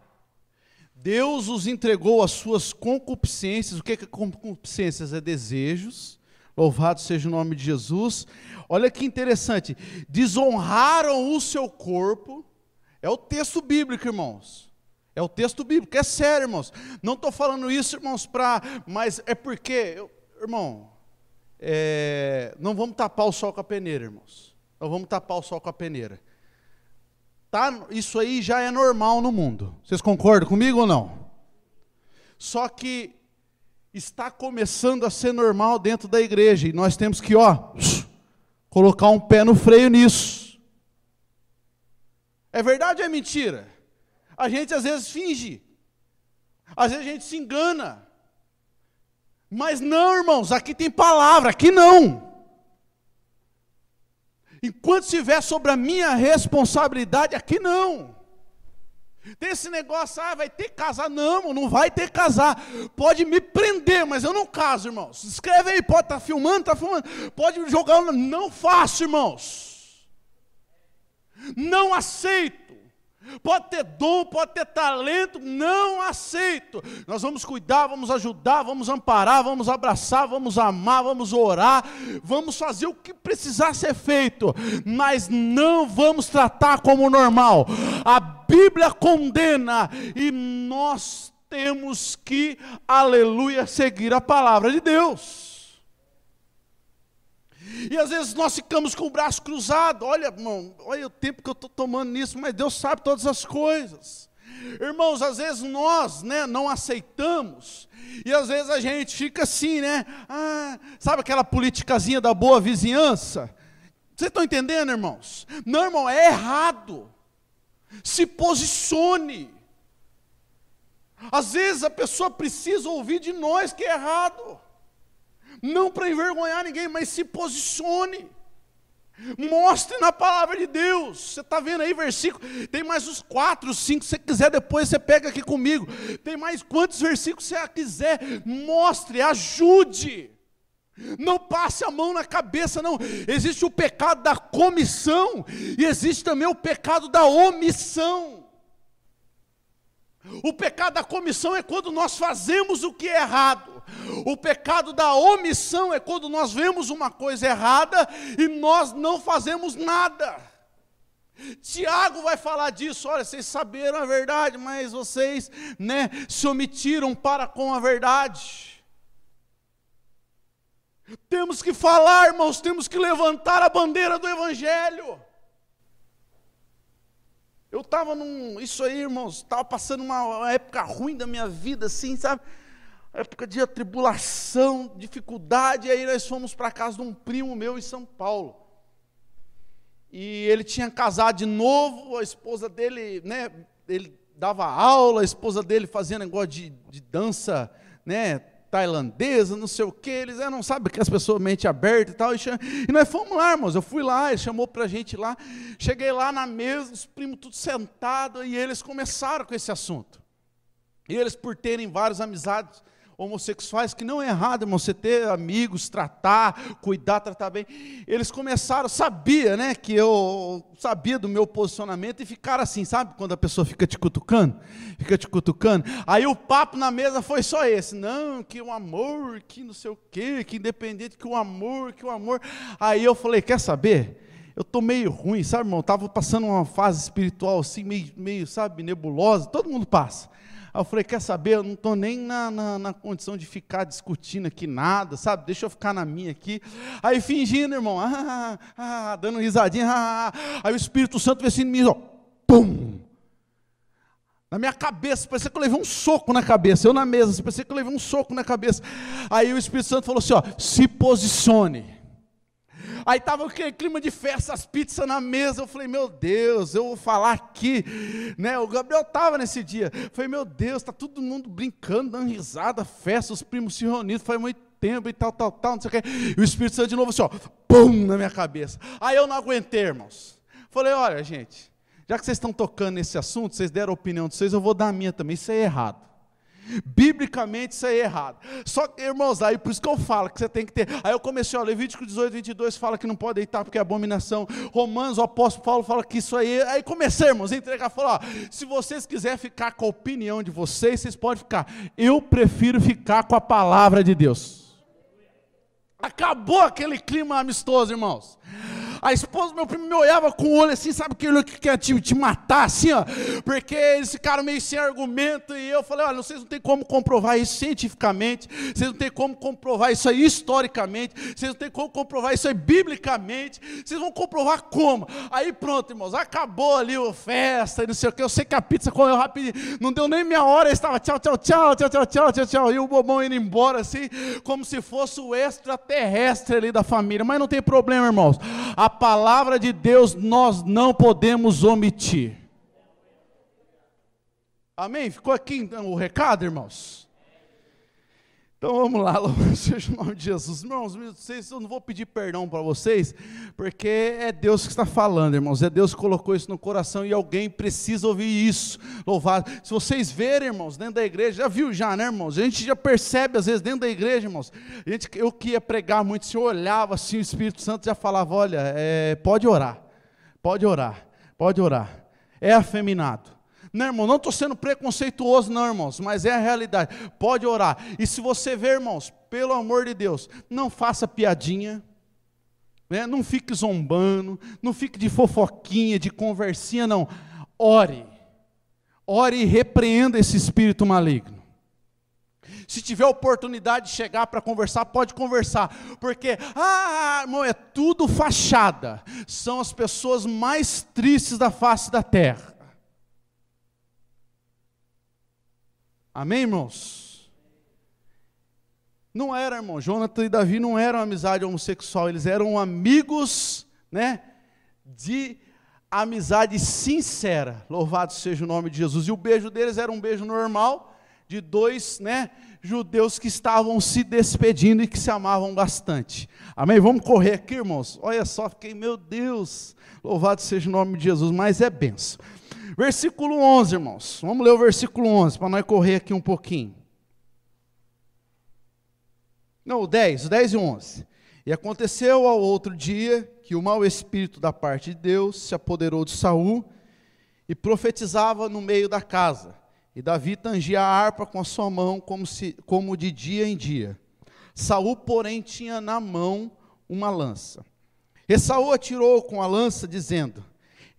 Deus os entregou às suas concupiscências. O que é concupiscências? É desejos. Louvado seja o nome de Jesus. Olha que interessante. Desonraram o seu corpo. É o texto bíblico, irmãos. É o texto bíblico, é sério, irmãos. Não estou falando isso, irmãos, mas é porque, irmão, não vamos tapar o sol com a peneira, irmãos. Não vamos tapar o sol com a peneira. Tá, isso aí já é normal no mundo. Vocês concordam comigo ou não? Só que está começando a ser normal dentro da igreja. E nós temos que, colocar um pé no freio nisso. É verdade ou é mentira? A gente às vezes finge. Às vezes a gente se engana. Mas não, irmãos, aqui tem palavra, aqui não. Enquanto estiver sobre a minha responsabilidade, aqui não. Tem esse negócio, vai ter que casar. Não, não vai ter que casar. Pode me prender, mas eu não caso, irmãos. Escreve aí, pode estar filmando, pode jogar, não faço, irmãos. Não aceito. Pode ter dom, pode ter talento, não aceito. Nós vamos cuidar, vamos ajudar, vamos amparar, vamos abraçar, vamos amar, vamos orar, vamos fazer o que precisar ser feito, mas não vamos tratar como normal. A Bíblia condena e nós temos que, aleluia, seguir a palavra de Deus. E às vezes nós ficamos com o braço cruzado. Olha, irmão, olha o tempo que eu estou tomando nisso, mas Deus sabe todas as coisas. Irmãos, às vezes nós, não aceitamos, e às vezes a gente fica assim, sabe aquela politicazinha da boa vizinhança? Vocês estão entendendo, irmãos? Não, irmão, é errado. Se posicione. Às vezes a pessoa precisa ouvir de nós que é errado. Não para envergonhar ninguém, mas se posicione. Mostre na palavra de Deus. Você está vendo aí versículo? Tem mais uns 4, 5, se você quiser depois você pega aqui comigo. Tem mais quantos versículos você quiser. Mostre, ajude. Não passe a mão na cabeça, não. Existe o pecado da comissão e existe também o pecado da omissão. O pecado da comissão é quando nós fazemos o que é errado. O pecado da omissão é quando nós vemos uma coisa errada e nós não fazemos nada. Tiago vai falar disso. Olha, vocês saberam a verdade, mas vocês, se omitiram para com a verdade. Temos que falar, irmãos, temos que levantar a bandeira do Evangelho. Eu estava isso aí, irmãos, estava passando uma época ruim da minha vida, assim, sabe? Época de atribulação, dificuldade, e aí nós fomos para a casa de um primo meu em São Paulo. E ele tinha casado de novo, a esposa dele, ele dava aula, a esposa dele fazia negócio de dança, tailandesa, não sei o que, eles não sabem que as pessoas mente aberta e tal, e nós fomos lá, irmãos, eu fui lá, ele chamou pra gente lá, cheguei lá na mesa, os primos tudo sentados, e eles começaram com esse assunto, e eles por terem várias amizades homossexuais, que não é errado, irmão, você ter amigos, tratar, cuidar, tratar bem, eles começaram, sabia, que eu sabia do meu posicionamento, e ficaram assim, sabe, quando a pessoa fica te cutucando, aí o papo na mesa foi só esse, não, que o amor, que não sei o quê, que independente, que o amor, aí eu falei, quer saber? Eu estou meio ruim, sabe, irmão, estava passando uma fase espiritual assim, meio, sabe, nebulosa, todo mundo passa. Aí eu falei, quer saber, eu não estou nem na condição de ficar discutindo aqui nada, sabe? Deixa eu ficar na minha aqui. Aí fingindo, irmão, dando risadinha, aí o Espírito Santo veio assim em mim, ó, pum! Na minha cabeça, parecia que eu levei um soco na cabeça, eu na mesa, parecia que eu levei um soco na cabeça. Aí o Espírito Santo falou assim, ó, se posicione. Aí estava aquele clima de festa, as pizzas na mesa, eu falei, meu Deus, eu vou falar aqui, né? O Gabriel estava nesse dia, eu falei, meu Deus, está todo mundo brincando, dando risada, festa, os primos se reunindo, faz muito tempo e tal, não sei o quê. E o Espírito Santo de novo assim, ó, pum, na minha cabeça. Aí eu não aguentei, irmãos. Falei, olha, gente, já que vocês estão tocando nesse assunto, vocês deram a opinião de vocês, eu vou dar a minha também, isso é errado. Biblicamente isso é errado. Só que, irmãos, aí por isso que eu falo que você tem que ter. Aí eu comecei, ó, Levítico 18, 22 fala que não pode deitar porque é abominação. Romanos, o apóstolo Paulo fala que isso aí comecei, irmãos, a entregar, falar, ó, se vocês quiserem ficar com a opinião de vocês, vocês podem ficar. Eu prefiro ficar com a palavra de Deus. Acabou aquele clima amistoso, irmãos. A esposa do meu primo me olhava com o olho assim, sabe aquele que quer te matar assim, ó, porque eles ficaram meio sem argumento, e eu falei, olha, vocês não tem como comprovar isso cientificamente, vocês não tem como comprovar isso aí historicamente, vocês não tem como comprovar isso aí biblicamente, vocês vão comprovar como? Aí pronto, irmãos, acabou ali a festa, e não sei o que, eu sei que a pizza correu rapidinho, não deu nem meia hora, estava tchau, e o bobão indo embora assim, como se fosse o extraterrestre ali da família, mas não tem problema, irmãos, a palavra de Deus nós não podemos omitir. Amém? Ficou aqui então o recado, irmãos? Então vamos lá, louvado seja o nome de Jesus. Irmãos, eu não vou pedir perdão para vocês, porque é Deus que está falando, irmãos. É Deus que colocou isso no coração e alguém precisa ouvir isso. Louvado. Se vocês verem, irmãos, dentro da igreja, já viu já, né, irmãos? A gente já percebe às vezes dentro da igreja, irmãos. Eu que ia pregar muito, se eu olhava assim, o Espírito Santo já falava, olha, pode orar, é afeminado. Não, irmão, não estou sendo preconceituoso não, irmãos, mas é a realidade, pode orar, e se você ver, irmãos, pelo amor de Deus, não faça piadinha, né? Não fique zombando, não fique de fofoquinha, de conversinha, não, ore e repreenda esse espírito maligno. Se tiver oportunidade de chegar para conversar, pode conversar, porque, irmão, é tudo fachada, são as pessoas mais tristes da face da terra. Amém, irmãos? Não era, irmão, Jonathan e Davi não eram amizade homossexual, eles eram amigos, né, de amizade sincera, louvado seja o nome de Jesus, e o beijo deles era um beijo normal, de dois, né, judeus que estavam se despedindo e que se amavam bastante. Amém? Vamos correr aqui, irmãos, olha só, fiquei, meu Deus, louvado seja o nome de Jesus, mas é benção. Versículo 11, irmãos. Vamos ler o versículo 11, para nós correr aqui um pouquinho. Não, o 10 e 11. E aconteceu ao outro dia, que o mau espírito da parte de Deus se apoderou de Saul, e profetizava no meio da casa. E Davi tangia a harpa com a sua mão, como de dia em dia. Saul, porém, tinha na mão uma lança. E Saul atirou com a lança, dizendo,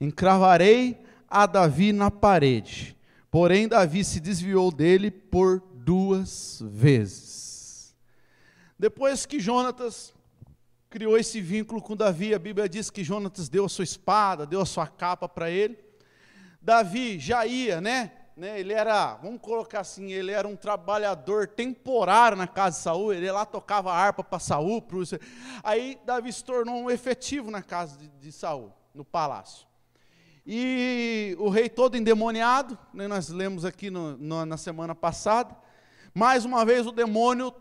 encravarei a Davi na parede. Porém, Davi se desviou dele por 2 vezes. Depois que Jonatas criou esse vínculo com Davi, a Bíblia diz que Jonatas deu a sua espada, deu a sua capa para ele. Davi já ia, né? Ele era, vamos colocar assim, ele era um trabalhador temporário na casa de Saul, ele lá tocava harpa para Saul. Aí Davi se tornou um efetivo na casa de Saul, no palácio. E o rei todo endemoniado, né, nós lemos aqui na semana passada, mais uma vez o demônio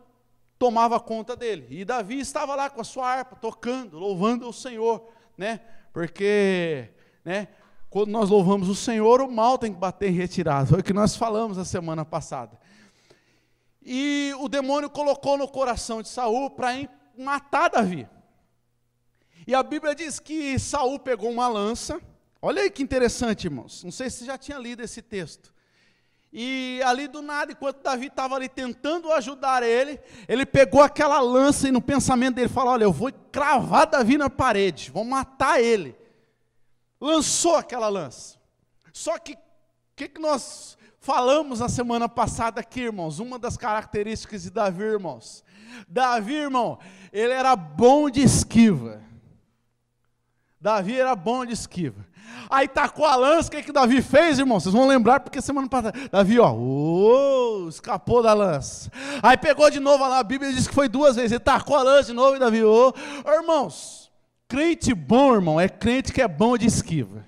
tomava conta dele, e Davi estava lá com a sua harpa, tocando, louvando o Senhor, né, porque, né, quando nós louvamos o Senhor, o mal tem que bater em retirada, foi o que nós falamos na semana passada, e o demônio colocou no coração de Saul para matar Davi, e a Bíblia diz que Saul pegou uma lança. Olha aí que interessante, irmãos, não sei se você já tinha lido esse texto, e ali do nada, enquanto Davi estava ali tentando ajudar ele pegou aquela lança e no pensamento dele falou, olha, eu vou cravar Davi na parede, vou matar ele, lançou aquela lança, só que o que nós falamos na semana passada aqui, irmãos, uma das características de Davi, irmãos. Davi, irmão, ele era bom de esquiva. Davi era bom de esquiva. Aí tacou a lança, o que Davi fez, irmão? Vocês vão lembrar, porque semana passada, Davi, escapou da lança. Aí pegou de novo, a Bíblia diz que foi 2 vezes, ele tacou a lança de novo e Davi, irmãos, crente bom, irmão, é crente que é bom de esquiva.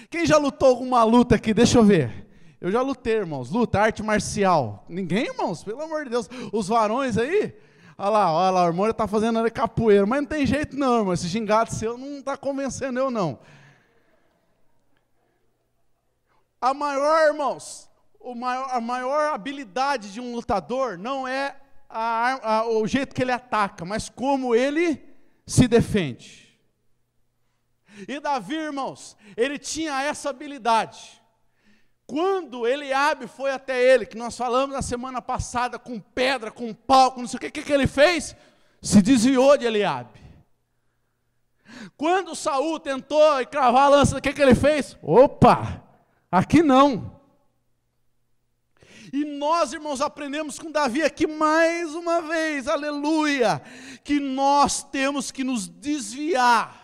Quem já lutou alguma luta aqui? Deixa eu ver. Eu já lutei, irmãos, arte marcial. Ninguém, irmãos, pelo amor de Deus. Os varões aí, olha lá, o irmão está fazendo ali capoeira, mas não tem jeito não, irmão, esse gingado seu não está convencendo eu não. A maior habilidade de um lutador não é o jeito que ele ataca, mas como ele se defende. E Davi, irmãos, ele tinha essa habilidade. Quando Eliabe foi até ele, que nós falamos na semana passada, com pedra, com pau, com não sei o que ele fez? Se desviou de Eliabe. Quando Saul tentou cravar a lança, o que ele fez? Opa, aqui não. E nós, irmãos, aprendemos com Davi aqui mais uma vez, aleluia, que nós temos que nos desviar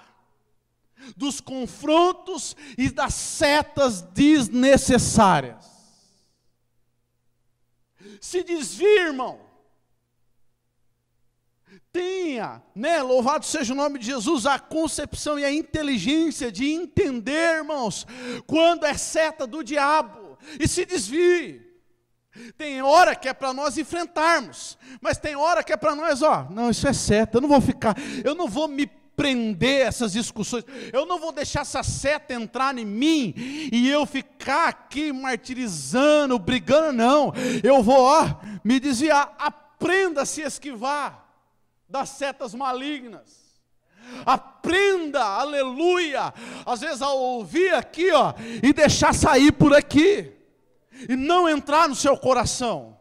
dos confrontos e das setas desnecessárias. Se desvia, irmão. Tenha, louvado seja o nome de Jesus, a concepção e a inteligência de entender, irmãos, quando é seta do diabo, e se desvie. Tem hora que é para nós enfrentarmos, mas tem hora que é para nós, não, isso é seta, eu não vou me prender essas discussões, eu não vou deixar essa seta entrar em mim, e eu ficar aqui martirizando, brigando, não, eu vou, me desviar. Aprenda a se esquivar das setas malignas, aprenda, aleluia, às vezes a ouvir aqui, e deixar sair por aqui, e não entrar no seu coração.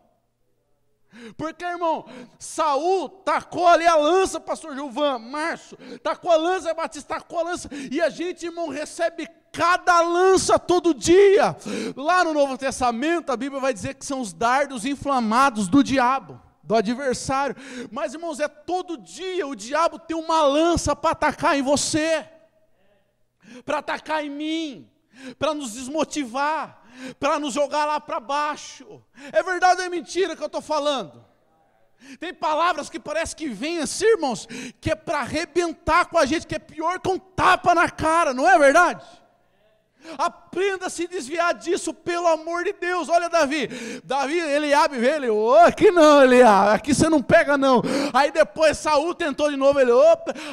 Porque, irmão, Saul tacou ali a lança, pastor Gilvan, Márcio, tacou a lança, Batista tacou a lança, e a gente, irmão, recebe cada lança todo dia. Lá no Novo Testamento, a Bíblia vai dizer que são os dardos inflamados do diabo, do adversário. Mas, irmãos, é todo dia o diabo tem uma lança para atacar em você, para atacar em mim, para nos desmotivar, para nos jogar lá para baixo. É verdade ou é mentira que eu estou falando? Tem palavras que parece que vêm assim, irmãos, que é para arrebentar com a gente, que é pior que um tapa na cara, não é verdade? Aprenda a se desviar disso, pelo amor de Deus. Olha Davi, Eliabe veio, ele, aqui não, Eliabe, aqui você não pega não. Aí depois Saul tentou de novo, ele,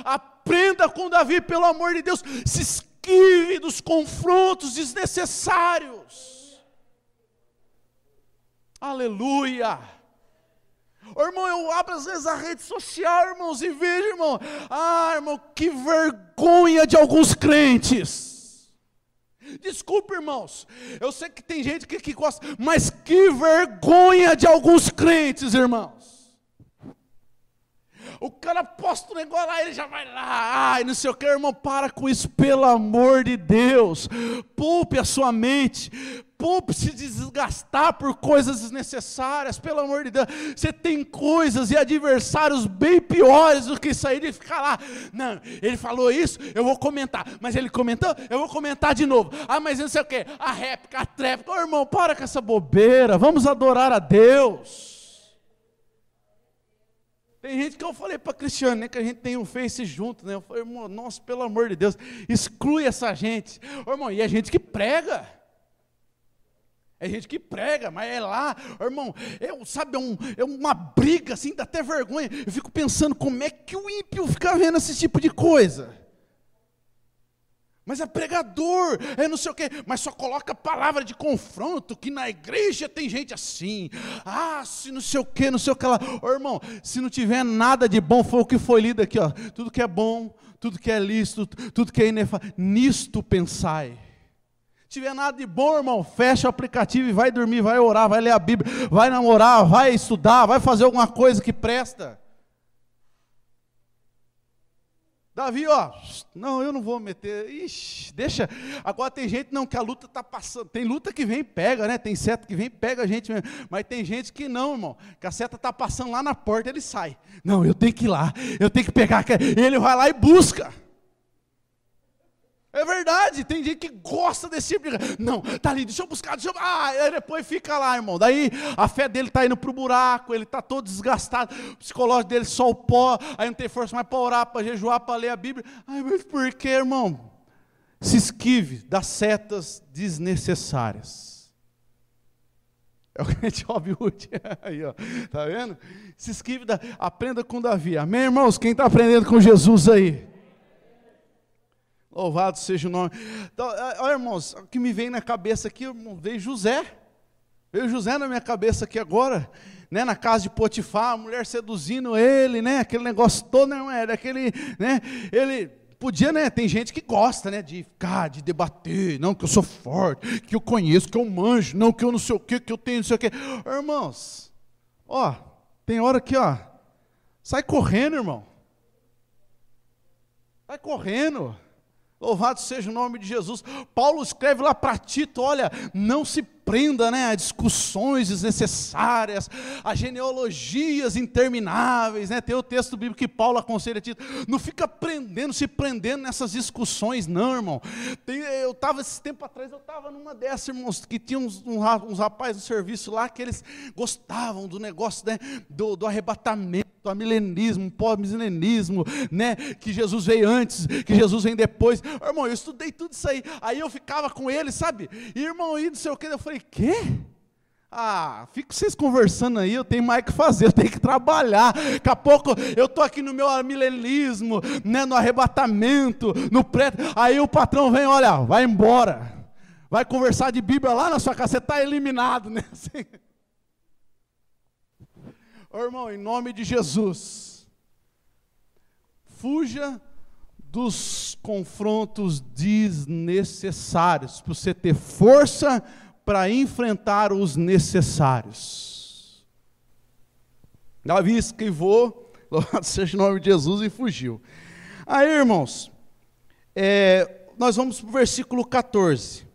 aprenda com Davi, pelo amor de Deus, se esquive dos confrontos desnecessários. Aleluia. Irmão, eu abro às vezes a rede social, irmãos, e vejo, irmão, irmão, que vergonha de alguns crentes. Desculpa, irmãos, eu sei que tem gente que gosta, mas que vergonha de alguns crentes, irmãos. O cara posta um negócio lá, ele já vai lá, não sei o que, irmão, para com isso, pelo amor de Deus. Poupe a sua mente, poupe se desgastar por coisas desnecessárias, pelo amor de Deus. Você tem coisas e adversários bem piores do que isso aí de ficar lá. Não, ele falou isso, eu vou comentar, mas ele comentou, eu vou comentar de novo. Mas não sei o que, a réplica, a tréplica. Irmão, para com essa bobeira, vamos adorar a Deus. Tem gente que eu falei para Cristiano, que a gente tem um Face junto, Eu falei, irmão, nossa, pelo amor de Deus, exclui essa gente. Irmão, e é gente que prega. É gente que prega, mas é lá, irmão, é uma briga assim, dá até vergonha. Eu fico pensando, como é que o ímpio fica vendo esse tipo de coisa? Mas é pregador, é não sei o quê, mas só coloca palavra de confronto, que na igreja tem gente assim, se não sei o quê, não sei o que lá. Irmão, se não tiver nada de bom, foi o que foi lido aqui, tudo que é bom, tudo que é lícito, tudo que é inefável, nisto pensai. Se tiver nada de bom, irmão, fecha o aplicativo e vai dormir, vai orar, vai ler a Bíblia, vai namorar, vai estudar, vai fazer alguma coisa que presta. Davi, ó, não, eu não vou meter, ixi, deixa. Agora tem gente não, que a luta está passando, tem luta que vem e pega, né? Tem seta que vem e pega a gente mesmo, mas tem gente que não, irmão, que a seta está passando lá na porta, ele sai. Não, eu tenho que ir lá, eu tenho que pegar, ele vai lá e busca. É verdade, tem gente que gosta desse tipo de... Não, tá ali, deixa eu buscar, aí depois fica lá, irmão. Daí a fé dele está indo para o buraco, ele está todo desgastado, o psicológico dele só o pó, aí não tem força mais para orar, para jejuar, para ler a Bíblia. Ai, mas por que, irmão? Se esquive das setas desnecessárias. É o que a gente ouve hoje. Aí, ó, tá vendo? Se esquive, aprenda com Davi. Amém, irmãos? Quem está aprendendo com Jesus aí? Louvado seja o nome. Então, olha, irmãos, o que me vem na cabeça aqui, irmão, veio José na minha cabeça aqui agora, né, na casa de Potifar, a mulher seduzindo ele, né, aquele negócio todo, não era aquele, né, ele podia, né, tem gente que gosta, né, de ficar, de debater, não, que eu sou forte, que eu conheço, que eu manjo, não, que eu não sei o que eu tenho não sei o que. Irmãos, ó, tem hora que, ó, sai correndo, irmão, sai correndo. Louvado seja o nome de Jesus. Paulo escreve lá para Tito, olha, não se prenda, né, a discussões desnecessárias, a genealogias intermináveis, né? Tem o texto bíblico que Paulo aconselha a Tito, não fica se prendendo nessas discussões, não, irmão. Eu estava, esse tempo atrás, eu estava numa dessas, irmãos, que tinha uns rapazes do serviço lá, que eles gostavam do negócio, né, do arrebatamento, do milenismo, pós-milenismo, né, que Jesus veio antes, que Jesus vem depois. Irmão, eu estudei tudo isso aí eu ficava com ele, sabe, e, irmão, e não sei o que, eu falei, quê? Fico vocês conversando aí, eu tenho mais que fazer, eu tenho que trabalhar, daqui a pouco eu estou aqui no meu milenismo, né, no arrebatamento, no pré, aí o patrão vem, olha, vai embora, vai conversar de Bíblia lá na sua casa, você está eliminado, né, assim. Ô, irmão, em nome de Jesus, fuja dos confrontos desnecessários, para você ter força para enfrentar os necessários. Davi esquivou, louvado seja o nome de Jesus, e fugiu. Aí, irmãos, nós vamos para o versículo 14,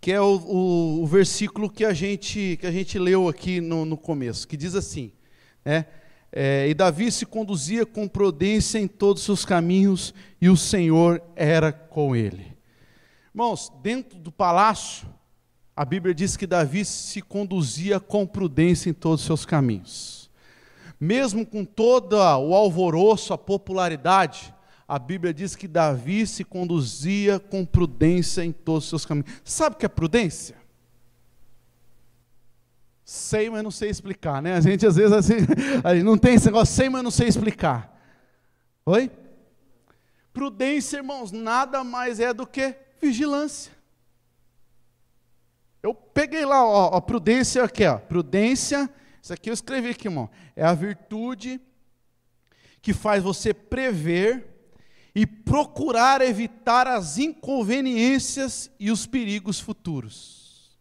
que é o versículo que a gente leu aqui no começo, que diz assim, né? E Davi se conduzia com prudência em todos os seus caminhos, e o Senhor era com ele. Irmãos, dentro do palácio, a Bíblia diz que Davi se conduzia com prudência em todos os seus caminhos. Mesmo com todo o alvoroço, a popularidade, a Bíblia diz que Davi se conduzia com prudência em todos os seus caminhos. Sabe o que é prudência? Sei, mas não sei explicar, né? A gente às vezes assim, não tem esse negócio, sei, mas não sei explicar. Oi? Prudência, irmãos, nada mais é do que vigilância. Eu peguei lá, ó, prudência aqui, ó. Prudência, isso aqui eu escrevi aqui, irmão. É a virtude que faz você prever e procurar evitar as inconveniências e os perigos futuros.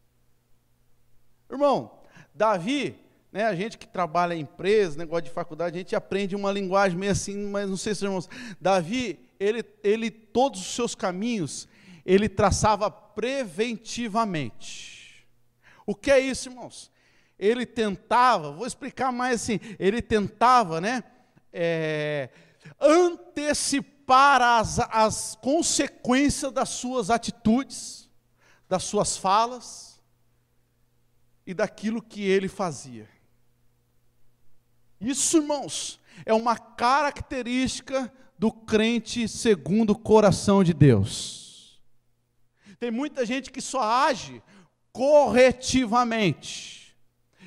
Irmão, Davi, né, a gente que trabalha em empresa, negócio de faculdade, a gente aprende uma linguagem meio assim, mas não sei se, irmãos, Davi, ele todos os seus caminhos, ele traçava preventivamente. O que é isso, irmãos? Ele tentava, vou explicar mais assim, ele tentava, né, antecipar as consequências das suas atitudes, das suas falas, e daquilo que ele fazia. Isso, irmãos, é uma característica do crente segundo o coração de Deus. Tem muita gente que só age corretivamente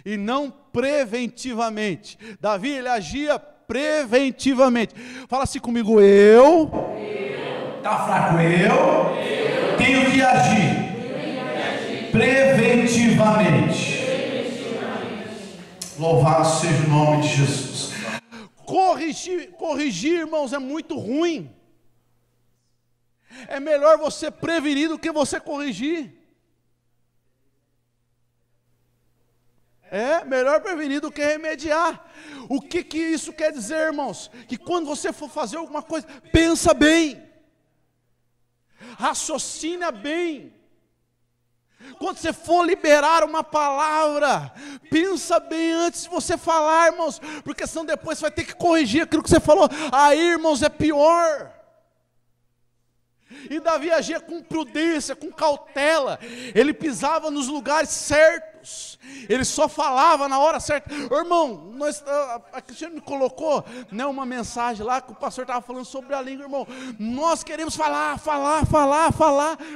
e não preventivamente. Davi, ele agia preventivamente. Fala assim comigo, tá fraco, eu tenho que agir preventivamente. Louvado seja o nome de Jesus. Corrigir, irmãos, é muito ruim. É melhor você prevenir do que você corrigir. Melhor prevenir do que remediar. O que isso quer dizer, irmãos? Que quando você for fazer alguma coisa, pensa bem. Raciocina bem. Quando você for liberar uma palavra, pensa bem antes de você falar, irmãos, porque senão depois você vai ter que corrigir aquilo que você falou. Aí, irmãos, é pior. E Davi agia com prudência, com cautela. Ele pisava nos lugares certos. Ele só falava na hora certa. Irmão, a Cristiane me colocou, né, uma mensagem lá que o pastor estava falando sobre a língua, irmão. Nós queremos falar.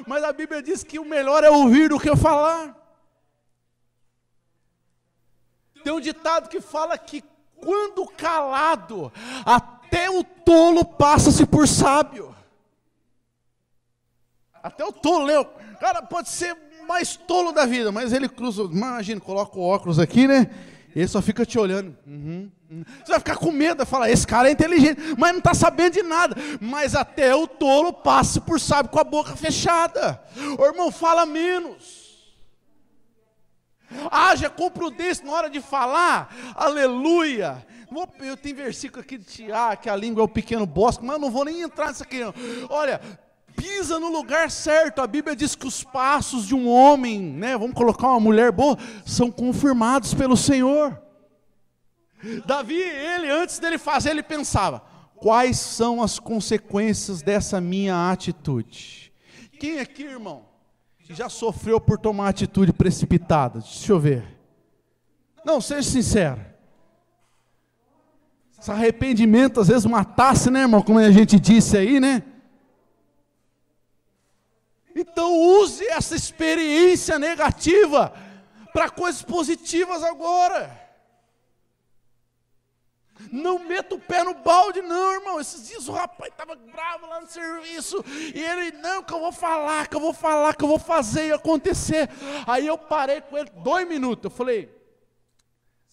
Mas a Bíblia diz que o melhor é ouvir do que falar. Tem um ditado que fala que quando calado, até o tolo passa-se por sábio. Até o tolo, né? O cara pode ser mais tolo da vida, mas ele cruza, imagina, coloca o óculos aqui, né? Ele só fica te olhando. Você vai ficar com medo, vai falar, esse cara é inteligente, mas não está sabendo de nada. Mas até o tolo passa por sábio com a boca fechada. Ô irmão, fala menos. Haja com prudência na hora de falar. Aleluia. Eu tenho versículo aqui de Tiago, que a língua é o pequeno bosque, mas eu não vou nem entrar nisso aqui não. Olha, pisa no lugar certo. A Bíblia diz que os passos de um homem, né, vamos colocar uma mulher boa, são confirmados pelo Senhor. Davi, antes dele fazer, ele pensava, quais são as consequências dessa minha atitude? Quem aqui, irmão, já sofreu por tomar atitude precipitada? Deixa eu ver. Não, seja sincero. Esse arrependimento às vezes matasse, né, irmão, como a gente disse aí, né? Então use essa experiência negativa para coisas positivas agora. Não meta o pé no balde não, irmão. Esses dias o rapaz estava bravo lá no serviço. E ele, não, que eu vou falar, que eu vou fazer e acontecer. Aí eu parei com ele 2 minutos. Eu falei,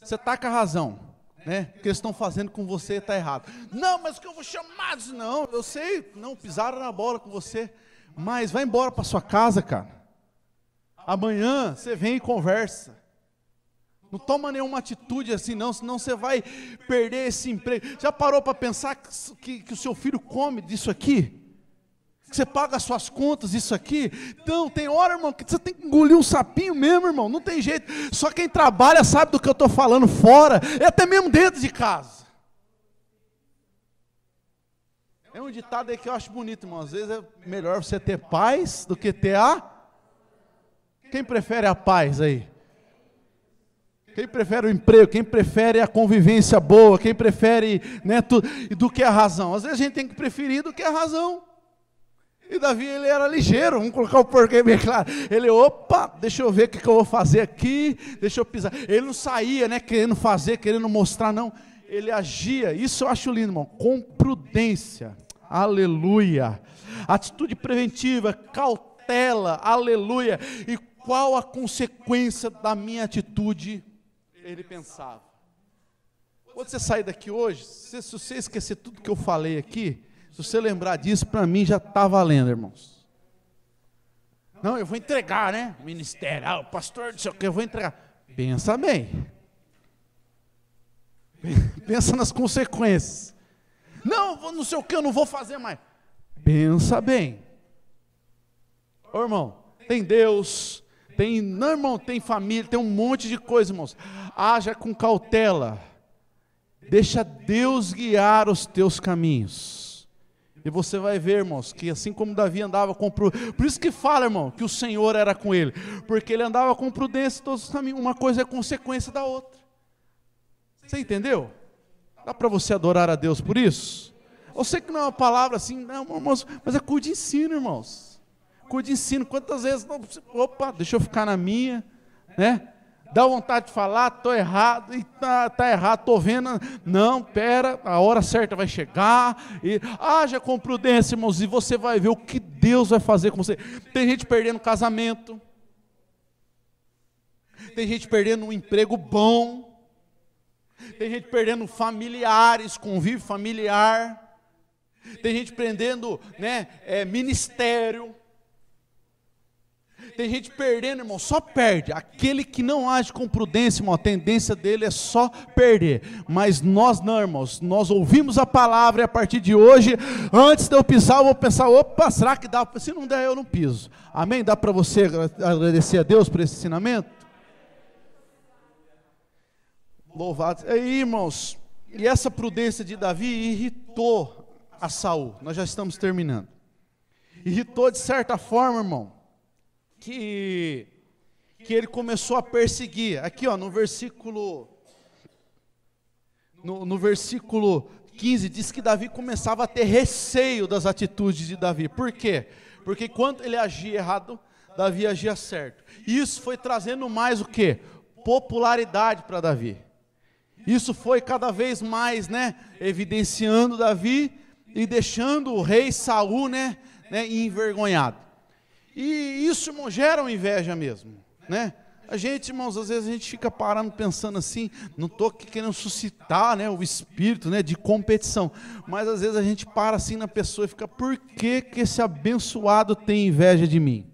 você está com a razão, né? O que eles estão fazendo com você está errado. Não, mas o que eu vou chamar? Não, eu sei, não, pisaram na bola com você. Mas vai embora para sua casa, cara. Amanhã você vem e conversa. Não toma nenhuma atitude assim não, senão você vai perder esse emprego. Já parou para pensar que o seu filho come disso aqui? Que você paga as suas contas disso aqui? Então tem hora, irmão, que você tem que engolir um sapinho mesmo, irmão. Não tem jeito. Só quem trabalha sabe do que eu estou falando fora. E até mesmo dentro de casa. É um ditado aí que eu acho bonito, irmão. Às vezes é melhor você ter paz do que ter a... Quem prefere a paz aí? Quem prefere o emprego? Quem prefere a convivência boa? Quem prefere, né, do que a razão? Às vezes a gente tem que preferir do que a razão. E Davi, ele era ligeiro, vamos colocar o porquê bem claro. Ele, opa, deixa eu ver o que eu vou fazer aqui, deixa eu pisar. Ele não saía, né, querendo fazer, querendo mostrar, não. Ele agia, isso eu acho lindo, irmão, com prudência. Aleluia. Atitude preventiva, cautela, aleluia. E qual a consequência da minha atitude? Ele pensava. Quando você sair daqui hoje, se você esquecer tudo que eu falei aqui, se você lembrar disso, para mim já está valendo, irmãos. Não, eu vou entregar, né? Ministério, o pastor disse que eu vou entregar. Pensa bem. Pensa nas consequências. Não sei o que, eu não vou fazer mais. Pensa bem. Ô irmão, tem Deus, tem família, tem um monte de coisa, irmãos. Haja com cautela. Deixa Deus guiar os teus caminhos. E você vai ver, irmãos, que assim como Davi andava com prudência, por isso que fala, irmão, que o Senhor era com ele, porque ele andava com prudência em todos os caminhos. Uma coisa é consequência da outra. Você entendeu? Dá para você adorar a Deus por isso? Eu sei que não é uma palavra assim, não, irmãos, mas é cor de ensino, irmãos. Cor de ensino. Quantas vezes, não, opa, deixa eu ficar na minha, né? Dá vontade de falar, estou errado, e tá errado, estou vendo. Não, pera, a hora certa vai chegar. E haja com prudência, irmãos, e você vai ver o que Deus vai fazer com você. Tem gente perdendo casamento. Tem gente perdendo um emprego bom. Tem gente perdendo familiares, convívio familiar. Tem gente perdendo, né, ministério. Tem gente perdendo, irmão, só perde. Aquele que não age com prudência, irmão, a tendência dele é só perder. Mas nós não, irmãos, nós ouvimos a palavra e a partir de hoje, antes de eu pisar, eu vou pensar, opa, será que dá? Se não der, eu não piso. Amém? Dá para você agradecer a Deus por esse ensinamento? Louvado. Aí, irmãos, e essa prudência de Davi irritou a Saul. Nós já estamos terminando. Irritou de certa forma, irmão, que ele começou a perseguir. Aqui, ó, no versículo 15, diz que Davi começava a ter receio das atitudes de Davi. Por quê? Porque quando ele agia errado, Davi agia certo. Isso foi trazendo mais o quê? Popularidade para Davi. Isso foi cada vez mais, evidenciando Davi e deixando o rei Saul, envergonhado. E isso, irmão, gera uma inveja mesmo, A gente, irmãos, às vezes a gente fica parando pensando assim, não estou querendo suscitar, o espírito, de competição, mas às vezes a gente para assim na pessoa e fica, por que esse abençoado tem inveja de mim?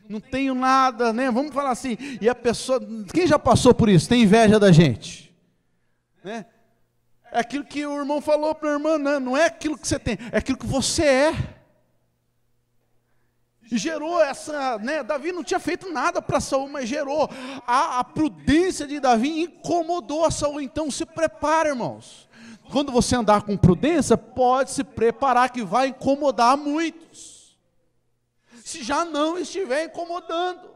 Não tenho nada, Vamos falar assim, e a pessoa, quem já passou por isso, tem inveja da gente? É aquilo que o irmão falou para a irmã, não é aquilo que você tem, é aquilo que você é. E gerou essa, Davi não tinha feito nada para Saul, mas gerou a prudência de Davi, incomodou a Saul. Então se prepara, irmãos. Quando você andar com prudência, pode se preparar que vai incomodar muitos. Se já não estiver incomodando.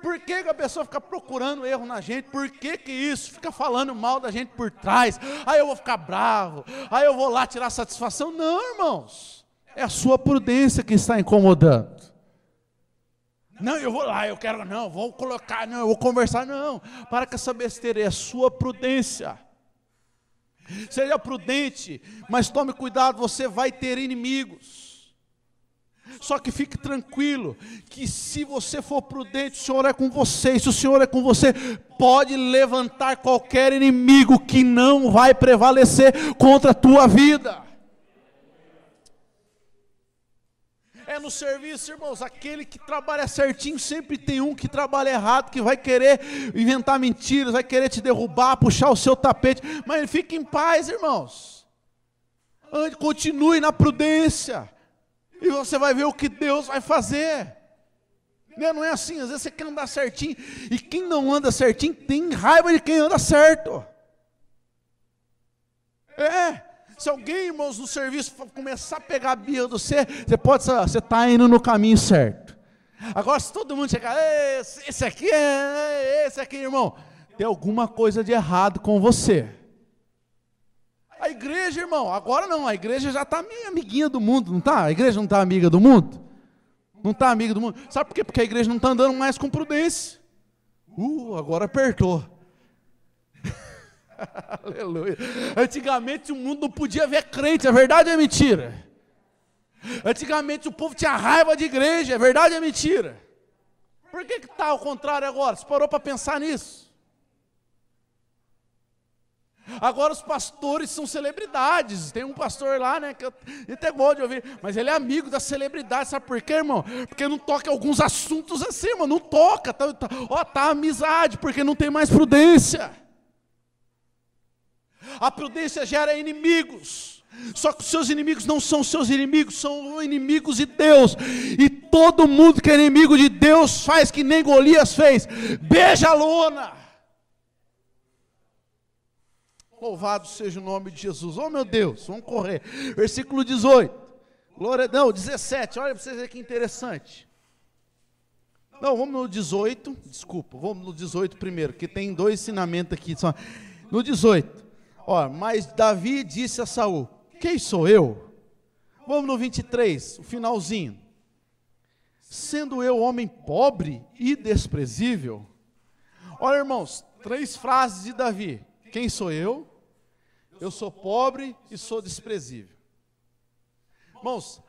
Por que a pessoa fica procurando erro na gente? Por que isso? Fica falando mal da gente por trás. Aí eu vou ficar bravo. Aí eu vou lá tirar satisfação. Não, irmãos. É a sua prudência que está incomodando. Não, eu vou lá, eu quero, não, vou colocar, não, eu vou conversar, não. Para com essa besteira, é a sua prudência. Seja prudente, mas tome cuidado, você vai ter inimigos. Só que fique tranquilo, que se você for prudente, o Senhor é com você. E se o Senhor é com você, pode levantar qualquer inimigo que não vai prevalecer contra a tua vida. É no serviço, irmãos, aquele que trabalha certinho, sempre tem um que trabalha errado, que vai querer inventar mentiras, vai querer te derrubar, puxar o seu tapete, mas fique em paz, irmãos. Continue na prudência, e você vai ver o que Deus vai fazer. Não é assim, às vezes você quer andar certinho, e quem não anda certinho tem raiva de quem anda certo. Se alguém, irmãos, no serviço começar a pegar a birra do você está indo no caminho certo. Agora, se todo mundo chegar, esse aqui, irmão, tem alguma coisa de errado com você. A igreja, irmão, agora não, a igreja já está meio amiguinha do mundo, não está? A igreja não está amiga do mundo? Não está amiga do mundo. Sabe por quê? Porque a igreja não está andando mais com prudência. Agora apertou. Aleluia. Antigamente o mundo não podia ver crente, é verdade ou é mentira? Antigamente o povo tinha raiva de igreja, é verdade ou é mentira? Por que está ao contrário agora? Você parou para pensar nisso? Agora os pastores são celebridades. Tem um pastor lá, que eu até gosto de ouvir, mas ele é amigo da celebridade. Sabe por quê, irmão? Porque não toca alguns assuntos assim, irmão. Não toca, tá amizade, porque não tem mais prudência. A prudência gera inimigos, só que os seus inimigos não são seus inimigos, são inimigos de Deus, e todo mundo que é inimigo de Deus faz que nem Golias fez, beija a lona. Louvado seja o nome de Jesus. Oh meu Deus, vamos correr, versículo 18, glória, não, 17, olha para vocês verem que interessante. Não, vamos no 18, desculpa, vamos no 18 primeiro, que tem dois ensinamentos aqui, no 18. Mas Davi disse a Saul, quem sou eu? Vamos no 23, o finalzinho. Sendo eu homem pobre e desprezível. Olha, irmãos, 3 frases de Davi. Quem sou eu? Eu sou pobre e sou desprezível. Irmãos,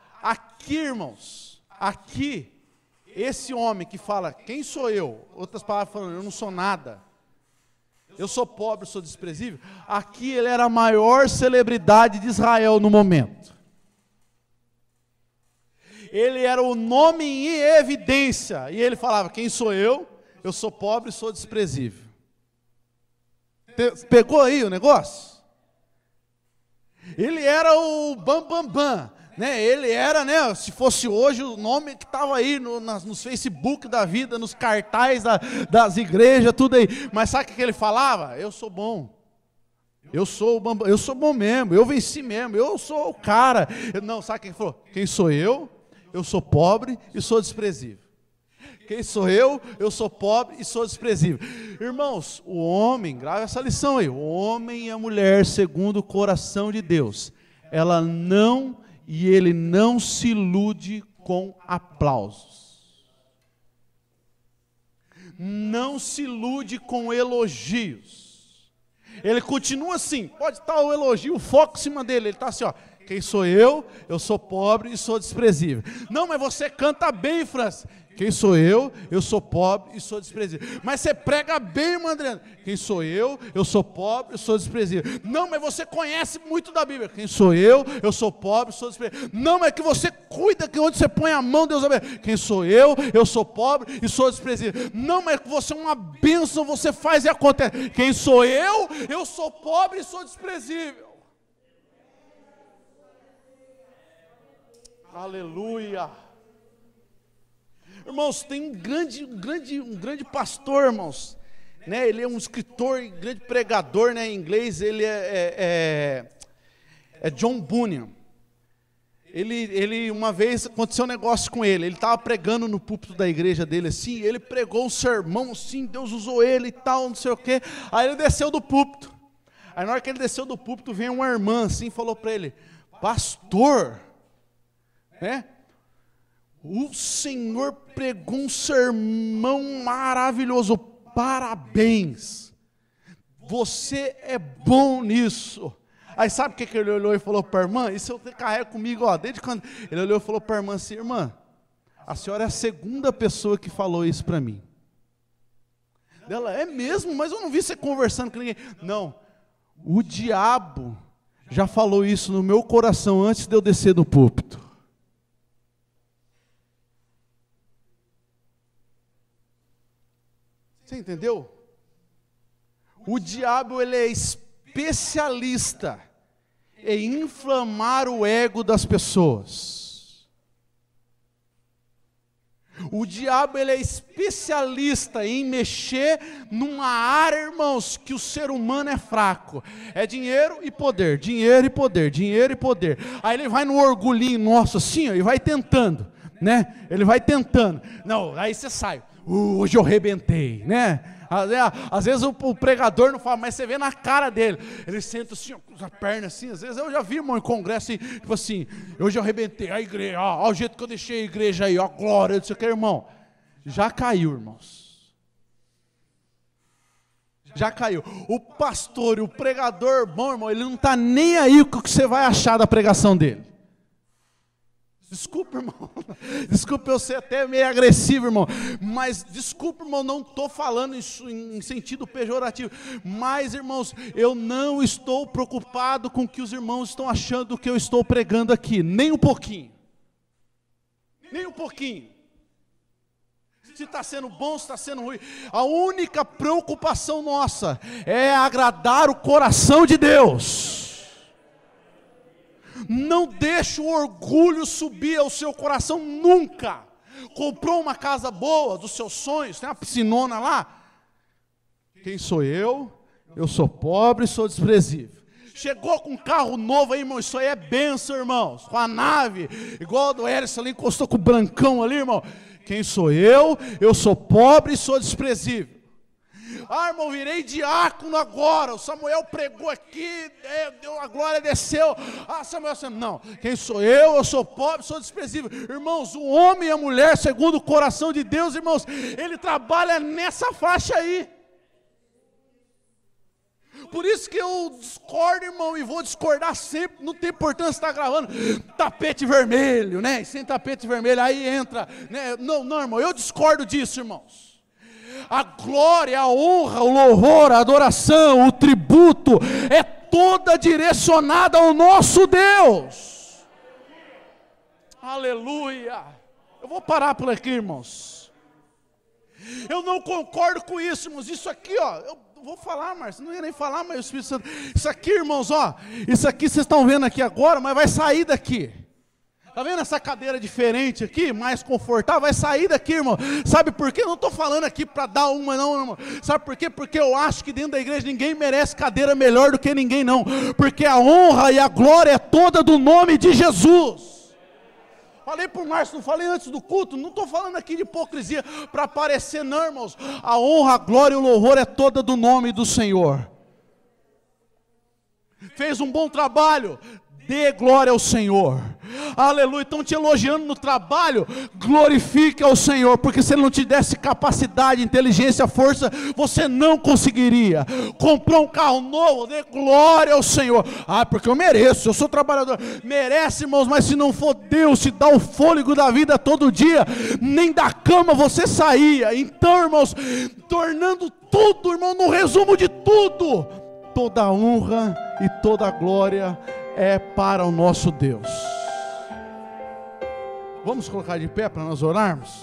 aqui, esse homem que fala, quem sou eu? Outras palavras falando, eu não sou nada. Eu sou pobre, sou desprezível. Aqui ele era a maior celebridade de Israel no momento. Ele era o nome em evidência. E ele falava: quem sou eu? Eu sou pobre e sou desprezível. Pegou aí o negócio? Ele era o bam, né? Ele era, né? Se fosse hoje, o nome que estava aí nos Facebook da vida, nos cartazes das igrejas, tudo aí. Mas sabe o que ele falava? Eu sou bom. Eu sou bom mesmo, eu venci mesmo, eu sou o cara. Não, sabe o que ele falou? Quem sou eu? Eu sou pobre e sou desprezível. Quem sou eu? Eu sou pobre e sou desprezível. Irmãos, o homem, grave essa lição aí, o homem e a mulher segundo o coração de Deus, ele não se ilude com aplausos. Não se ilude com elogios. Ele continua assim, pode estar o elogio, o foco em cima dele, ele está assim, ó, quem sou eu? Eu sou pobre e sou desprezível. Não, mas você canta bem, França. Quem sou eu? Eu sou pobre e sou desprezível. Mas você prega bem, irmã Adriana. Quem sou eu? Eu sou pobre e sou desprezível. Não, mas você conhece muito da Bíblia. Quem sou eu? Eu sou pobre e sou desprezível. Não, mas que você cuida que onde você põe a mão, Deus abençoe. Quem sou eu? Eu sou pobre e sou desprezível. Não, mas que você é uma bênção, você faz e acontece. Quem sou eu? Eu sou pobre e sou desprezível. Aleluia. Irmãos, tem um grande pastor, irmãos, né? Ele é um escritor, grande pregador, né? Em inglês ele é John Bunyan. Ele uma vez aconteceu um negócio com ele. Ele estava pregando no púlpito da igreja dele assim. Ele pregou um sermão assim, Deus usou ele e tal, não sei o quê. Aí ele desceu do púlpito. Aí na hora que ele desceu do púlpito, veio uma irmã assim e falou para ele: pastor, né? O Senhor pregou um sermão maravilhoso, parabéns, você é bom nisso. Aí sabe o que ele olhou e falou para a irmã? Isso eu carrego comigo, ó, desde quando ele olhou e falou para a irmã assim: irmã, a senhora é a segunda pessoa que falou isso para mim. Ela: é mesmo? Mas eu não vi você conversando com ninguém. Não, o diabo já falou isso no meu coração antes de eu descer do púlpito. Você entendeu? O diabo, ele é especialista em inflamar o ego das pessoas. O diabo, ele é especialista em mexer numa área, irmãos, que o ser humano é fraco. É dinheiro e poder, dinheiro e poder, dinheiro e poder. Aí ele vai no orgulhinho nosso assim, ó, e vai tentando, né? Ele vai tentando. Não, aí você sai. Hoje eu arrebentei, né? Às vezes o pregador não fala, mas você vê na cara dele. Ele senta assim, ó, com a perna assim. Às vezes eu já vi, irmão, em congresso, assim, tipo assim: hoje eu arrebentei a igreja, ó, o jeito que eu deixei a igreja aí, ó, glória, não sei o que, irmão. Já caiu, irmãos. Já caiu. O pastor e o pregador, bom, irmão, ele não está nem aí com o que você vai achar da pregação dele. Desculpa, irmão, desculpa eu ser até meio agressivo, irmão, mas desculpa, irmão, não estou falando isso em sentido pejorativo, mas, irmãos, eu não estou preocupado com o que os irmãos estão achando do que eu estou pregando aqui, nem um pouquinho, nem um pouquinho. Se está sendo bom, se está sendo ruim, a única preocupação nossa é agradar o coração de Deus. Não deixe o orgulho subir ao seu coração nunca. Comprou uma casa boa dos seus sonhos, tem uma piscinona lá. Quem sou eu? Eu sou pobre e sou desprezível. Chegou com um carro novo aí, irmão, isso aí é bênção, irmãos. Com a nave, igual a do Eris ali, encostou com o brancão ali, irmão. Quem sou eu? Eu sou pobre e sou desprezível. Ah, irmão, virei diácono agora. O Samuel pregou aqui, a glória desceu. Ah, Samuel, não. Quem sou eu? Eu sou pobre, sou desprezível. Irmãos, o homem e a mulher, segundo o coração de Deus, irmãos, ele trabalha nessa faixa aí. Por isso que eu discordo, irmão, e vou discordar sempre. Não tem importância estar gravando tapete vermelho, né? Sem tapete vermelho, aí entra, né? Não, irmão, eu discordo disso, irmãos. A glória, a honra, o louvor, a adoração, o tributo é toda direcionada ao nosso Deus. Aleluia. Eu vou parar por aqui, irmãos. Eu não concordo com isso, irmãos. Isso aqui, ó, eu vou falar, Márcio, não ia nem falar, mas o Espírito Santo. Isso aqui, irmãos, ó, isso aqui vocês estão vendo aqui agora, mas vai sair daqui. Está vendo essa cadeira diferente aqui, mais confortável? Vai sair daqui, irmão. Sabe por quê? Eu não estou falando aqui para dar uma, não, irmão. Sabe por quê? Porque eu acho que dentro da igreja ninguém merece cadeira melhor do que ninguém, não. Porque a honra e a glória é toda do nome de Jesus. Falei para o Márcio, não falei antes do culto, não estou falando aqui de hipocrisia para aparecer, não, irmãos. A honra, a glória e o louvor é toda do nome do Senhor. Fez um bom trabalho, dê glória ao Senhor. Aleluia. Estão te elogiando no trabalho, glorifique ao Senhor, porque se Ele não te desse capacidade, inteligência, força, você não conseguiria. Comprou um carro novo, dê glória ao Senhor. Ah, porque eu mereço, eu sou trabalhador. Merece, irmãos, mas se não for Deus te dar o fôlego da vida todo dia, nem da cama você saía. Então, irmãos, tornando tudo, irmão, no resumo de tudo, toda a honra e toda a glória é para o nosso Deus. Vamos colocar de pé para nós orarmos?